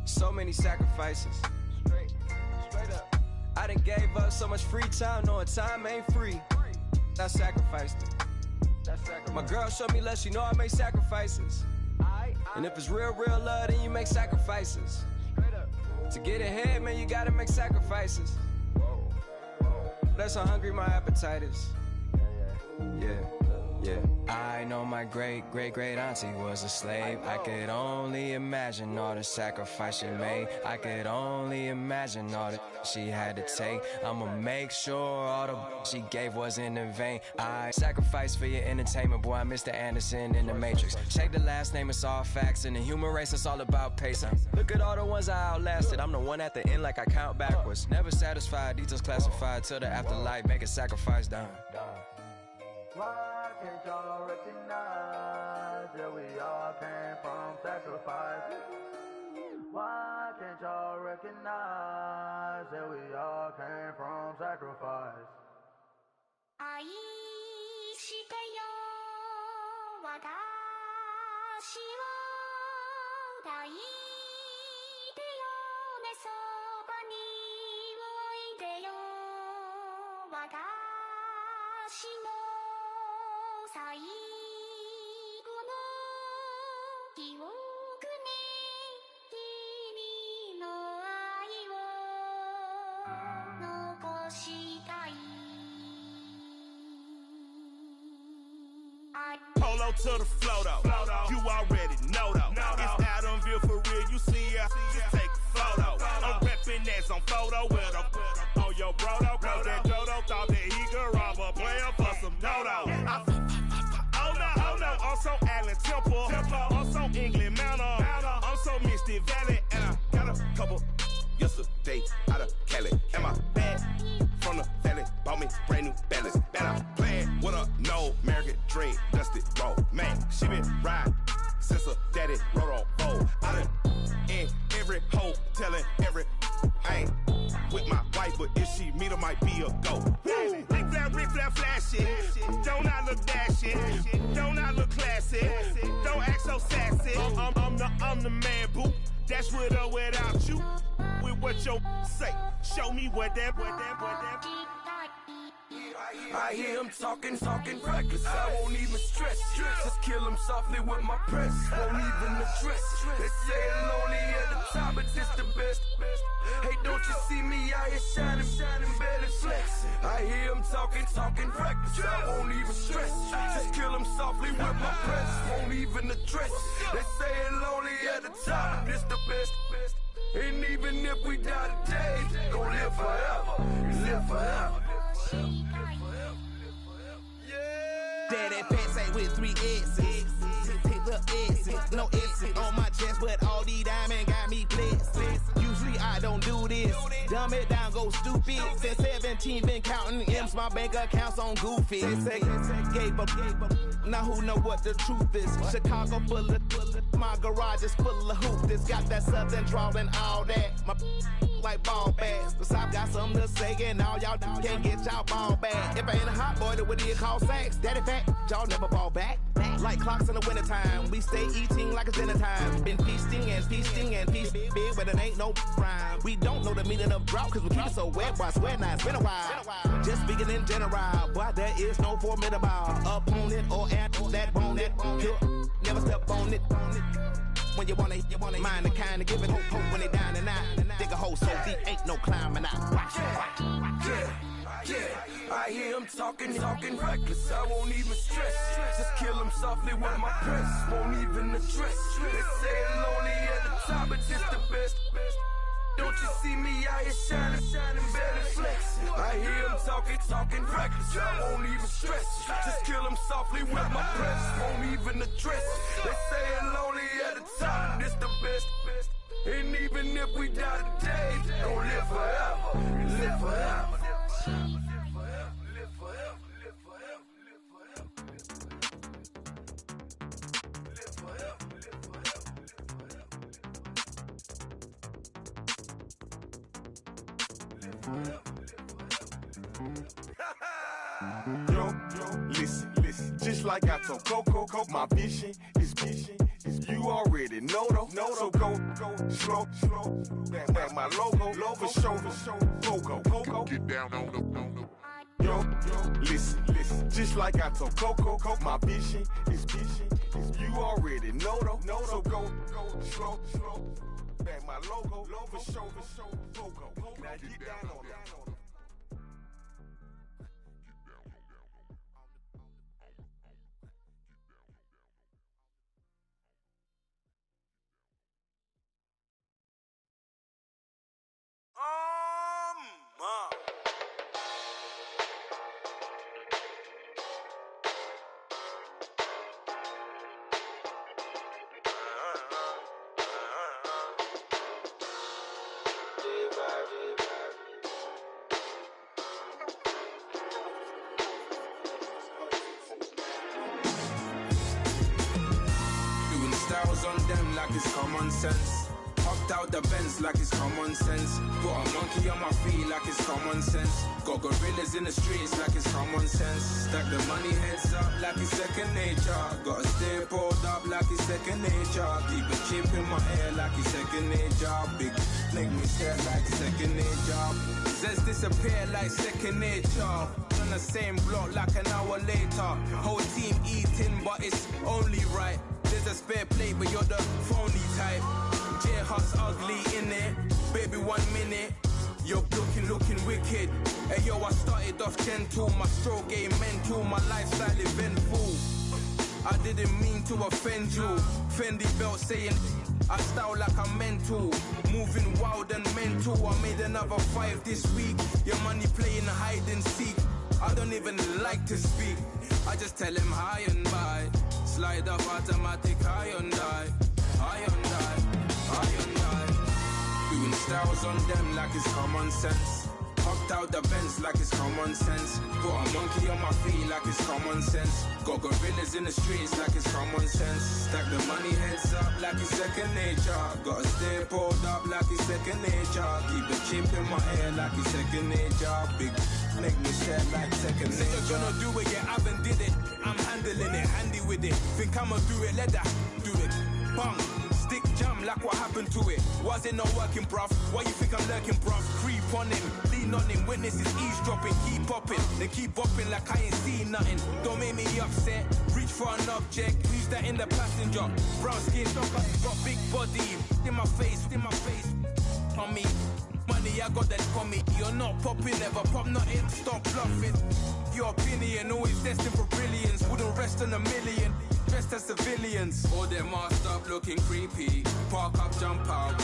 So many sacrifices. Straight up. I done gave up so much free time, knowing time ain't free. I sacrificed it. My girl showed me love, she know I make sacrifices. And if it's real love, then you make sacrifices. To get ahead, man, you gotta make sacrifices. That's how hungry my appetite is. Yeah. I know my great auntie was a slave. I could only imagine all the sacrifice she made. I could only imagine all that she had to take. I'ma make sure all the she gave wasn't in vain. I sacrificed for your entertainment, boy. I'm Mr. Anderson in the Matrix. Check the last name, it's all facts. In the human race, it's all about pacing. Look at all the ones I outlasted. I'm the one at the end like I count backwards. Never satisfied, details classified till the afterlife. Make a sacrifice down. Why can't y'all recognize that we all came from sacrifice? Why can't y'all recognize that we all came from sacrifice? 愛してよ私を抱いてよねそばにおいでよ私の最後の記憶に君の愛を残したい Polo to the flow though, you already know though. It's Adamville for real, you see ya, just take a photo. I'm reppin' as on photo with a on your brodo, cause that Dodo thought that he could rob a player for some dodo. Oh no, I'm so Allen Temple, I'm so England Mountain, I'm so Misty Valley, and I got a couple yesterday out of Cali. And my bag from the valley bought me brand new balance. And I'm playing with a no American dream, dusty road. Man, she been riding since her daddy rode on road. I done in every hole, telling every I ain't with my wife, but if she meet her, might be a go. Rick flap, flashing. Don't I look dashing? Don't I look classy? Don't act so sassy. I'm the man, boo. That's with or without you. With what your say. Show me what that. I hear him talking reckless. I won't even stress. Just kill him softly with my press. Won't even address. They say I'm lonely at the top, but this the best. Hey, don't you see me out here shining, belly flexing? I hear him talking reckless. I won't even stress. Just kill him softly with my press. Won't even address. They say I'm lonely at the top, but this the best. And even if we die today, gon' live forever. Live forever. Daddy Patsy with 3 S's. Hit the S's, no S's on my chest, but all these diamonds got me blessed. Usually I don't do this. Dumb it down, go stupid. Since 17, been counting M's, my bank account's on Goofy. Say, gave up. Now who know what the truth is? Chicago full of my garage is full of hoop. This got that southern drawl and all that. My like ball bags. The South got something to say, and all y'all can't get y'all ball back. If I ain't a hot boy, then what do you call sacks? Daddy fat, y'all never ball back. Like clocks in the wintertime, we stay eating like it's dinner time. Been feasting and feasting big, but it ain't no rhyme. We don't know the meaning of drought, cause we keep it so wet, boy, I swear now it's been a while. Just speaking in general, boy, there is no formidable opponent or at that bone that never step on it. When you wanna mind the kind of giving hope when they down and out. Dig a hole so deep, ain't no climbing out. Yeah, I hear him talking reckless. I won't even stress. Just kill him softly with my press. Won't even address. They say I'm lonely at the top, but this the best. Don't you see me out here shining, belly flexing? I hear him talking reckless. I won't even stress. Just kill him softly with my press. Won't even address. They say I'm lonely at the top, this the best. And even if we die today, don't live forever. Live forever. Yo, listen, just like I told Coco, my vision is You already know though. So go slow. Back my logo for show. Pogo. Get down on the. Yo, listen. Just like I told Coco, my vision is vision. You already know though. So go slow. Back my logo for show. Pogo. Now get down on that. Styles on them like it's common sense. Hopped out the Benz like it's common sense. Put a monkey on my feet like it's common sense. Got gorillas in the streets like it's common sense. Stack the money heads up like it's second nature. Gotta stay pulled up like it's second nature. Keep a chip in my ear like it's second nature. Big make me stare like second nature. Says disappear like second nature. On the same block like an hour later. Whole team eating but it's only right. There's a spare plate, but you're the phony type. J-Hut's ugly in it. Baby, 1 minute. You're looking wicked. Hey, yo, I started off gentle. My stroke game mental. My lifestyle eventful. I didn't mean to offend you. Fendi belt saying I style like I'm mental. Moving wild and mental. I made another 5 this week. Your money playing hide and seek. I don't even like to speak. I just tell him hi and bye. Slide up automatic, Hyundai. Doing styles on them like it's common sense. Hopped out the Benz like it's common sense. Put a monkey on my feet like it's common sense. Got gorillas in the streets like it's common sense. Stack the money heads up like it's second nature. Gotta stay pulled up like it's second nature. Keep a chip in my ear like it's second nature. Big make me stare like second nature. Say you're gonna do it, yeah, I haven't did it. I'm handling it, handy with it. Think I'ma do it, let that do it. Bang, stick jam like what happened to it. Was it not working, bruv? Why you think I'm lurking, bruv? Creep on him, lean on him. Witnesses eavesdropping, keep popping. They keep bopping like I ain't seen nothing. Don't make me upset. Reach for an object, leave that in the passenger. Brown skin, got big body. In my face. On me, money I got that for me. You're not popping, never pop nothing. Stop bluffing. Your opinion always destined for brilliance. Wouldn't rest on a million. Dressed as civilians. All them masked up looking creepy. Park up, jump out,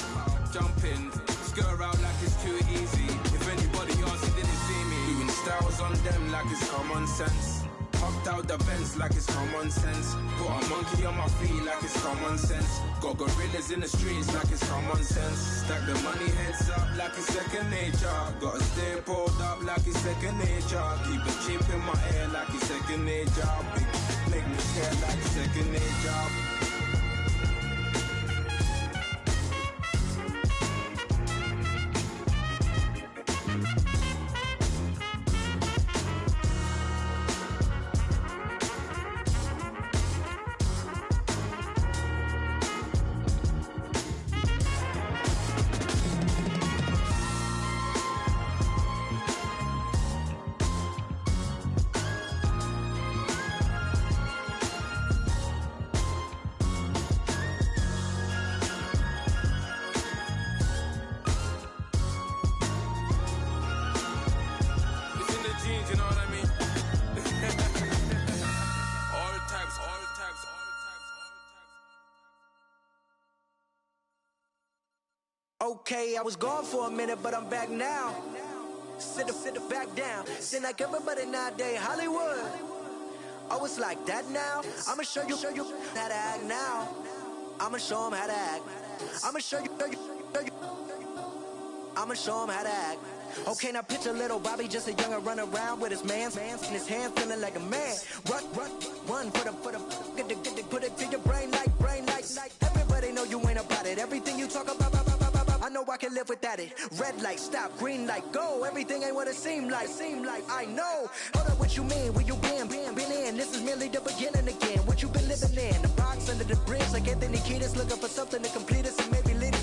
jump in. Skirt out like it's too easy. If anybody else didn't see me. Doing styles on them like it's common sense. Hopped out the Benz like it's common sense. Put a monkey on my feet like it's common sense. Got gorillas in the streets like it's common sense. Stack the money heads up like it's second nature. Gotta stay pulled up like it's second nature. Keep a chip in my ear like it's second nature. Big make me stare like second nature. Okay, I was gone for a minute, but I'm back now. Sit the back down. Seem like everybody nowadays, Hollywood. Oh, it's like that now? I'ma show you how to act now. I'ma show them how to act. I'ma show you. I'ma show them how to act. Okay, now picture little Bobby, just a young'un run around with his man's in his hand, feeling like a man. Run for the put it to your brain like. Everybody know you ain't about it. Everything you talk about, I know I can live without it. Red light, stop, green light, go. Everything ain't what it seem like. I know. Hold up, what you mean? Where you been in? This is merely the beginning again. What you been living in? The box under the bridge, like Anthony keen us, looking for something to complete us, and maybe lead us.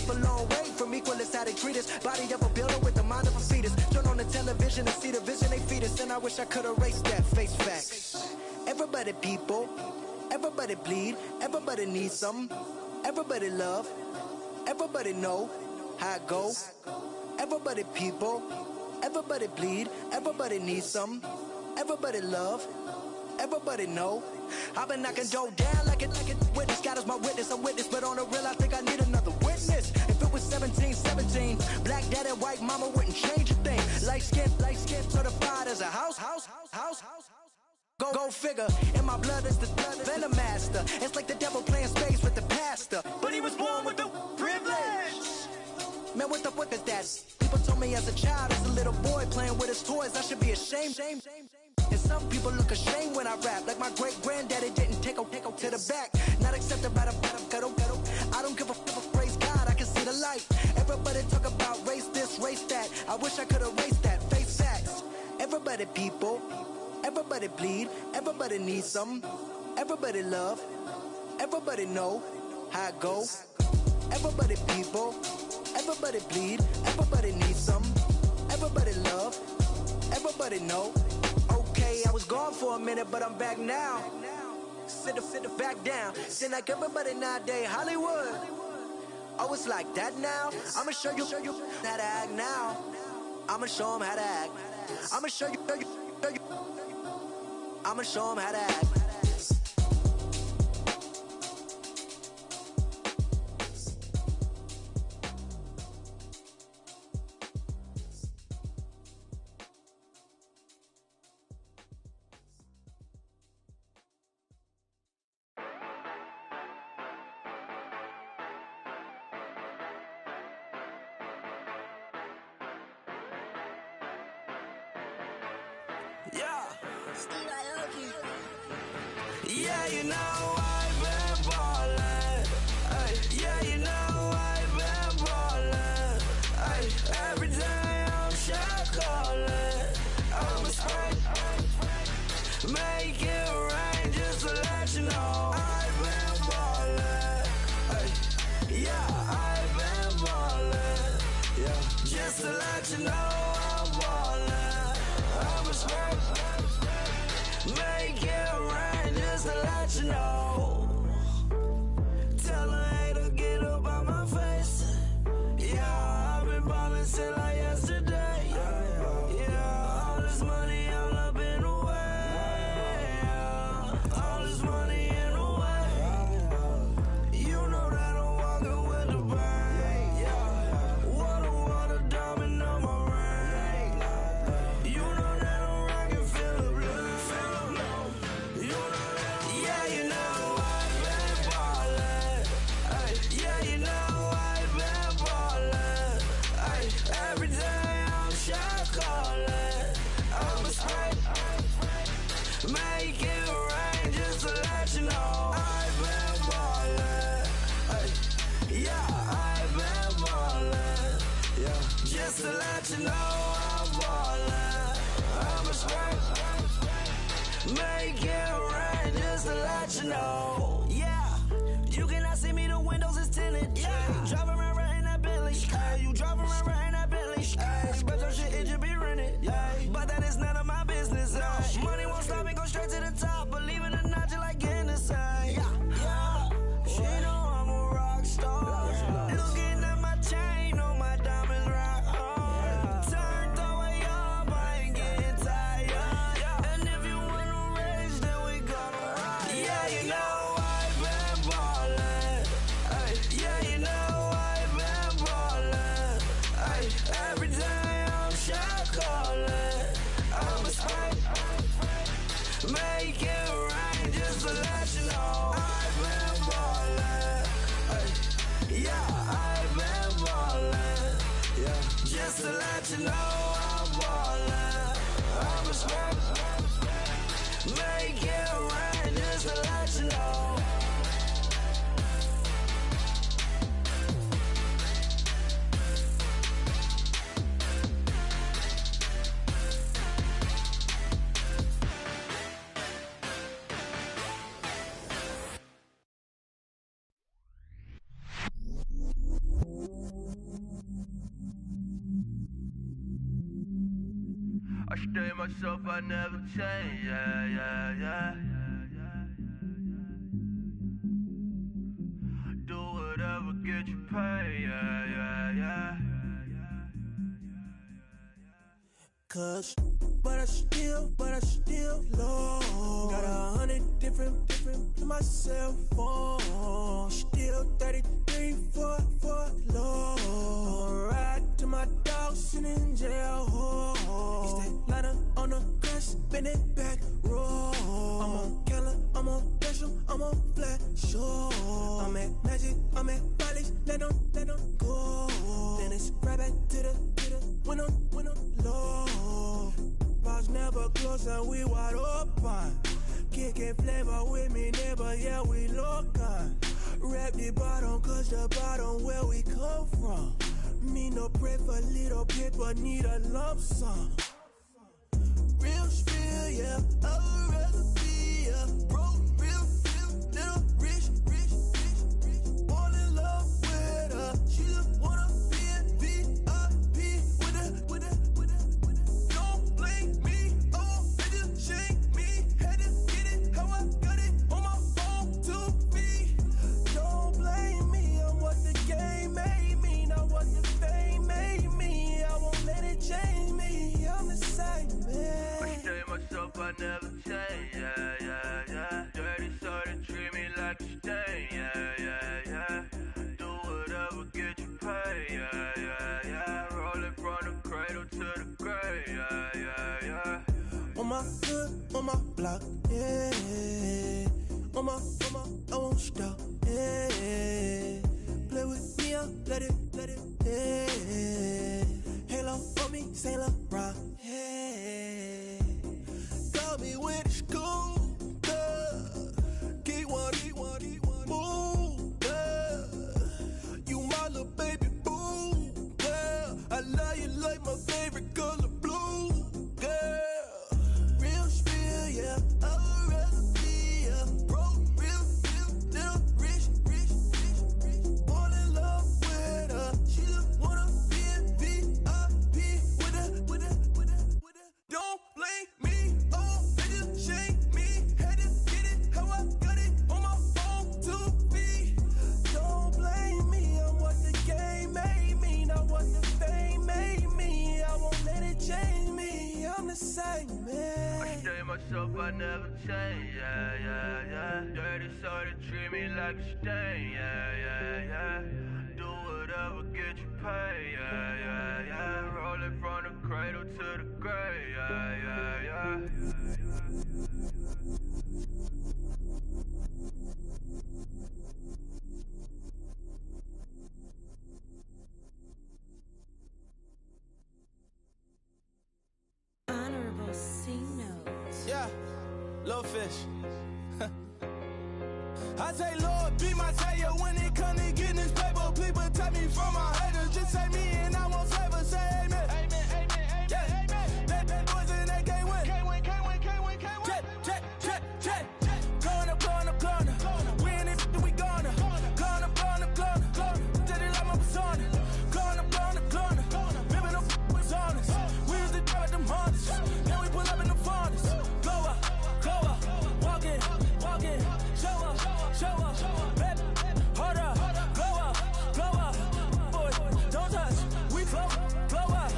For long way from equal is how they treat us. Body of a builder with the mind of a fetus. Turn on the television and see the vision they feed us, and I wish I could erase that. Face facts. Everybody people, everybody bleed, everybody needs some, everybody love, everybody know how it go. Everybody people, everybody bleed, everybody needs some, everybody love, everybody know. I've been knocking dough down like it witness. God is my witness, I'm witness, but on the real I think I need another witness. If it was 17, black dad and white mama wouldn't change a thing. Light skin, certified as a house. Go figure, in my blood is the venom master. It's like the devil playing space with the pastor, but he was born with the privilege. Man, what the fuck is that? People told me as a child, as a little boy playing with his toys, I should be ashamed. And some people look ashamed when I rap, like my great granddaddy didn't take to the back. Not accepted by the ghetto. I don't give a praise God, I can see the light. Everybody talk about race this, race that. I wish I could erase that. Face facts. Everybody people, everybody bleed, everybody needs some, everybody love, everybody know how it go. Everybody people, everybody bleed, everybody needs some, everybody love, everybody know. Okay, I was gone for a minute, but I'm back now. Sit back down. Seem like everybody nowadays Hollywood. Oh, it's like that now. I'ma show you how to act now. I'ma show them how to act. I'ma show you. I'ma show them how to act. Yeah, you know I've been ballin'. Ay, yeah, you know I've been ballin'. Ay, every day I'm shot callin'. I'm a spray, make it rain just to let you know I've been ballin'. Ay, yeah, I've been ballin'. Yeah, just to let you know I'm ballin'. I'm a spray, make it rain just to let you know. Tell a hater get up on my face. Yeah, I've been ballin' since like yesterday. Yeah, all this money all up in the way. All this money in the way. You know that I'm walking with the bang. Water, diamond on my ring. You know that I'm rockin', feel the blue. You know that, yeah, you know I've been ballin'. Ay, yeah, you know I've been ballin'. Ay, every day I'm shot callin'. I'm a spray, make it rain just to let you know I've been ballin'. Ay, yeah, I've been ballin'. Yeah, just to let you know I'm ballin'. I'm a spray, make it rain just to let you know. Yeah, you cannot see me, the windows is tinted. Yeah, driving around right in that Bentley. Ay, you driving around right in that Bentley. Ay, but your shit, it should be rented. Yeah, but that is none of my business. Ay, money won't stop me, go straight to the top. Believe it or not, you like getting the same. Yeah, she know I'm a rock star. Looking at my chain, on my diamonds rock hard. Turned the way up, I ain't getting tired. And if you wanna race, then we gonna ride. Yeah, you know I've been ballin'. Ay, yeah, you know I've been ballin'. Ay, every day I'm shot callin'. I'm a spray, make it rain just to let you know I've been ballin'. Ay, yeah, I've been ballin'. Yeah, just to let you know I'm ballin'. I'm a spray, make it rain just to let you know. stay myself, I never change, yeah. Do whatever, get you paid, yeah. Cause, but I still low. Got 100 different to my cell phone. Still 33 for low. I'ma ride to my dog sitting in jail. It's that ladder on the grass, bend it back, roll. I'm on Keller, I'm on Bishop, I'm on Flat Shore. I'm at Magic, I'm at Bally's, let them go. Then it's right back to the when I'm low. Bars never close and we wide open. Kicking flavor with me, neighbor, yeah, we local. Rap the bottom, cause the bottom where we come from. Me no pray for little paper, need a lump sum. Real spill, yeah, I'd rather be a broke, real little rich. All in love with her, she just wanna be a VIP with her. Don't blame me, oh, they just shame me. Had to get it, how I got it on my phone to be. Don't blame me, I'm what the game made me, not what the fame made me. I won't let it change me, I'm the same man. I stay myself, I never change, yeah. Dirty so they treat me like a stain, yeah. Do whatever, get you paid, yeah. Rolling from the cradle to the grave, yeah. On my hood, on my block, yeah. On my, I won't stop, yeah. Play with me, I'll let it, yeah. Halo on me, Saint Laurent, yeah. Got me with the school, keep one, move, you my little baby boo, girl. I love you like my favorite color blue, girl. Real spill, yeah, I'd rather be a broke, real little rich. All in love with her, she just wanna be a VIP with her. Don't blame me, oh, they just shame me. Had to get it, how I got it on my phone to be. Don't blame me, I'm what the game made me, not what the fame made me. I won't let it change me, I'm the same man. I stay myself, I never change, yeah. Dirty so they treat me like a stain, yeah. Do whatever, get you paid, yeah. Rolling from the cradle to the grave, yeah. Honorable C notes. Yeah, little fish. I say, Lord, be my savior when it comes to getting this paper. Please protect me from my haters. Just say me and I won't save us. Say amen. Yeah. Bad boys and they can't win. Check. Going up. We in it, we gonna. Going up. Did it like my persona. Going up. Ripping up was honest. We used to drive them Hondas. Then we pull up in the Fondas. Glow up. Walking. Show up. Baby, hold up. Glow up. Boy, don't touch. We glow up.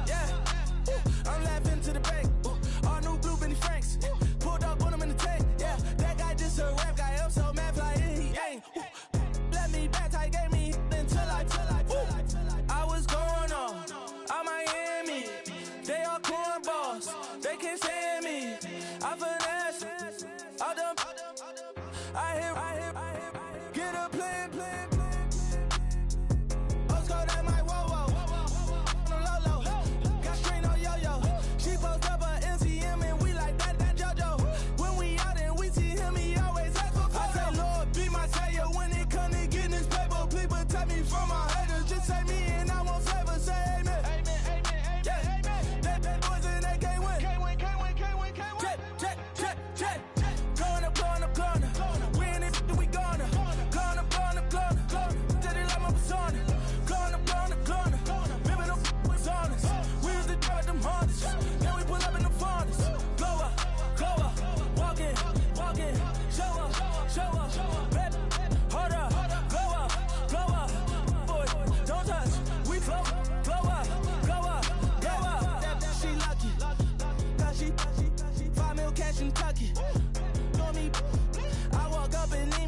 Yeah. I'm laughing to the bank. All new blue Benny Franks. Pulled up on him in the tank. Yeah, that guy just a rap guy. I'm so mad flying, he ain't. Let me back, I gave me until I was going on Miami. They all cornballs. They can't stand me. I finesse. All them. I hear. Get a plan. Let's go that my whoa. No low. Got screen on yo. She post up her MCM and we like that JoJo. When we out and we see him, he always ask for photo. I say, Lord, be my savior when it come to getting this paper. Please protect me from my haters. Just say me and I won't save us. Say amen. Yeah. Bad boys and they can't win. Check. Going up. We in it,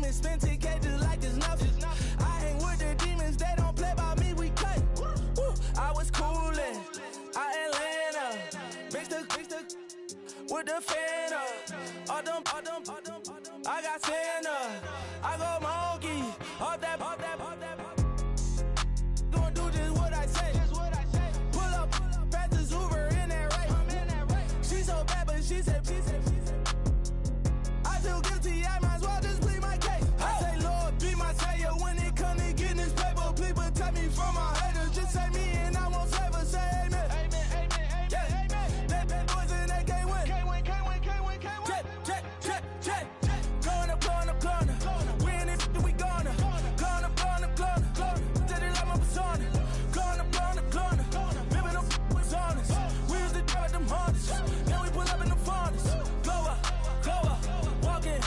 and spend 10K just like it's nothing. I hang with the demons, they don't play by me, we cut. Woo. I was coolin', Atlanta, mixed the with the Fanta. All them, I got Santa, I go monkey, all that. Gonna do just what I say. Pull up, pass the Uber in that race. She so bad, but she said. I feel guilty, I might as well just plead my case. I say, Lord, be my savior when it come to getting this paper. Please protect me from my haters. Just say me and I won't save her. Say amen. Amen. They boys and they can't win. Check. Corner. We in this, we gonna. Corner. Did it like my persona. Corner. Living them was honest. We used to drive at them Hondas. Then we pull up in the furnace. Glow up. Walking.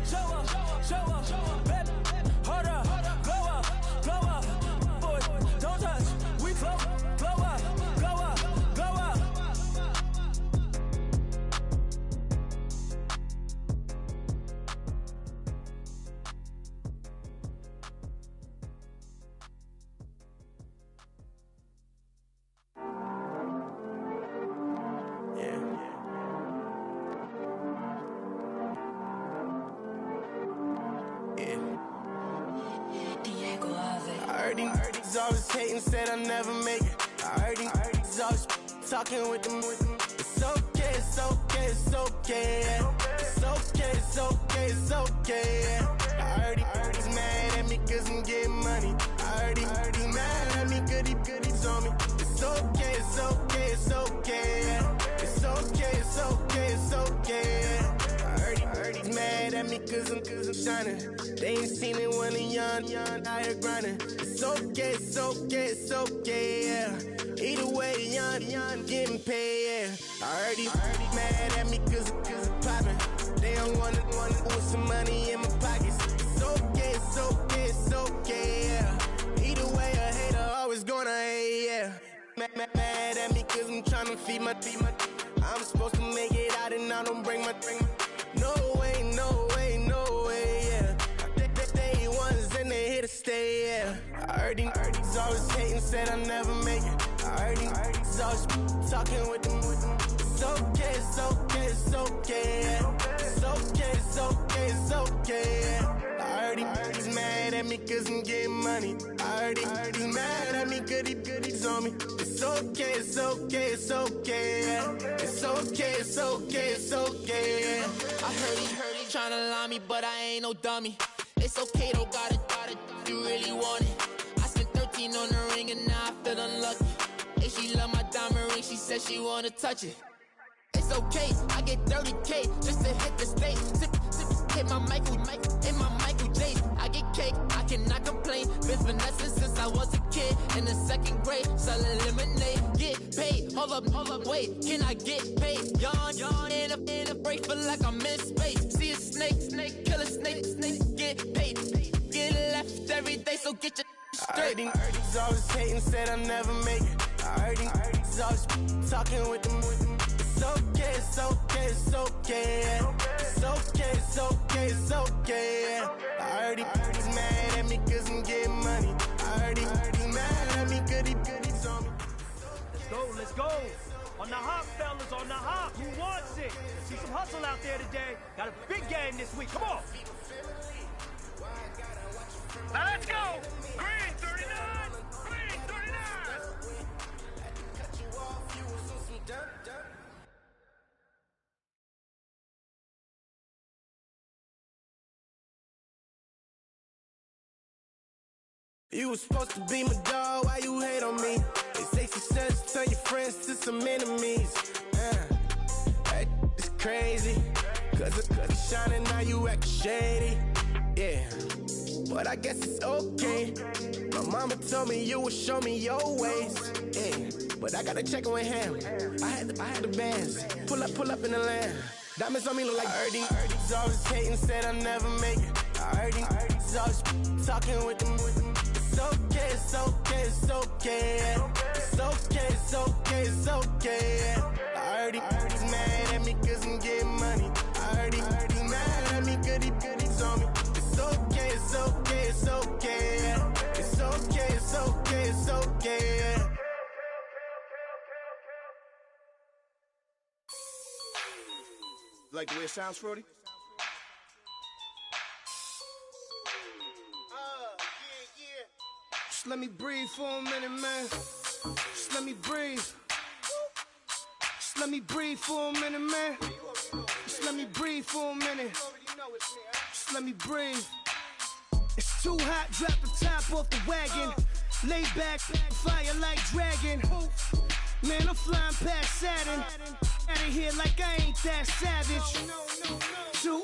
Show up. Baby, hold up. Glow up. Boy, don't touch. We glow up. He's always hating, said I never make it. I heard he's always talking with them. It's okay. I heard he's mad at me cause I'm getting money. I heard he's mad at me cause he's on me. It's okay. I heard he's mad at me cause I'm shining. They ain't seen it when I'm young, out here grinding. It's okay, yeah. Either way, young, getting paid, yeah. I heard he's mad at me cause I'm poppin'. They don't wanna put some money in my pockets. It's okay, yeah. Either way, a hater always gonna hate, yeah. Mad at me cause I'm tryna feed my. I'm supposed to make it out and I don't bring my. No way, yeah. They ones and they here to stay, yeah. I heard he's always hating, said I never make it. I heard he's always talking with them. It's okay, yeah. I heard he's mad at me cause I'm getting money. I heard he's mad at me cause he's on me. It's okay, yeah. I heard he tryna lie me, but I ain't no dummy. It's okay though, got it, you really want it. I spent 13 on the ring and now I feel unlucky. And she love my diamond ring, she said she wanna touch it. It's okay, I get 30K just to hit the stage. Sip, hit my Michael, in my Michael J. I get cake, I cannot complain. Been finessing since I was a kid in the second grade. Selling lemonade, get paid. Hold up, wait, can I get paid? Yawn, in a break, feel like I'm in space. See a snake, kill a snake, get paid. Get left every day, so get your straight. I heard he's always hating, said I never make it. I heard he's always talking with them. It's okay, yeah. I heard he's mad at me cause I'm getting money. I heard he's mad at me cause he's on me. Let's go. On the hop, fellas, on the hop. Who wants it? See some hustle out there today. Got a big game this week. Come on. Now let's go. Green 39. Green 39. You was supposed to be my dog, why you hate on me? They say success turn your friends to some enemies. That is crazy. Cause it's shining, now you acting shady. Yeah, but I guess it's okay. My mama told me you would show me your ways. Yeah, but I gotta check with him. I had the bands. Pull up in the land. Diamonds on me look like Erdy. Erdy's always hating, said I never make it. I heard he's always talking with them. It's okay, it's okay, it's okay, yeah. It's okay, yeah. I heard he's mad at me cause I'm getting money. I heard he's mad at me cause he's on me. Like the way it sounds, Frody? Just let me breathe for a minute, man. Just let me breathe. Just let me breathe for a minute, man. Just let me breathe for a minute. Just let me breathe. It's too hot, drop the top off the wagon. Lay back, fire like dragon. Man, I'm flying past Saturn. Out of here like I ain't that savage. Two.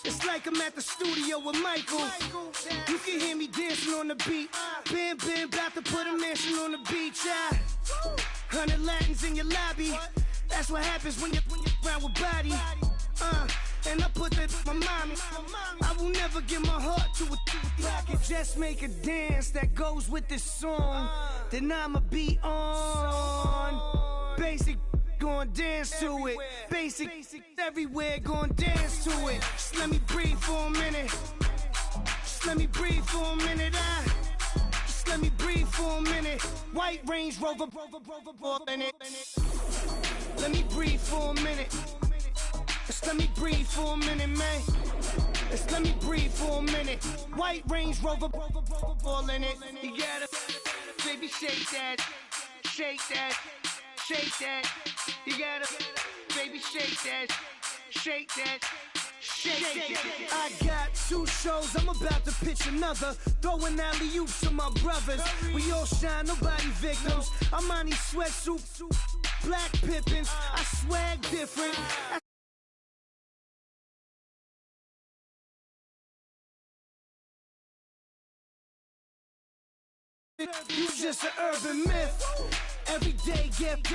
It's like I'm at the studio with Michael. You can hear me dancing on the beat. Bam, bam, about to put a mansion on the beach. 100 Latins in your lobby. That's what happens when you're around with body. And I put that in my mommy. I will never give my heart to a I can just make a dance that goes with this song. Then I'ma be on. Basic, gon' dance to it. Basic, everywhere, gon' dance to it. Just let me breathe for a minute. Just let me breathe for a minute. Just let me breathe for a minute. White Range Rover, in it. Let me breathe for a minute. Just let me breathe for a minute, man. Just let me breathe for a minute. White Range Rover, ball in it. You gotta, baby, shake that, shake that, shake that. You gotta, baby, shake that, shake that. Shake. I got 2 shows, I'm about to pitch another. Throwing alley-oops to my brothers. We all shine, nobody victims. I'm on these sweatsuits, black Pippins. I swag different. You just an urban myth. Every day, get.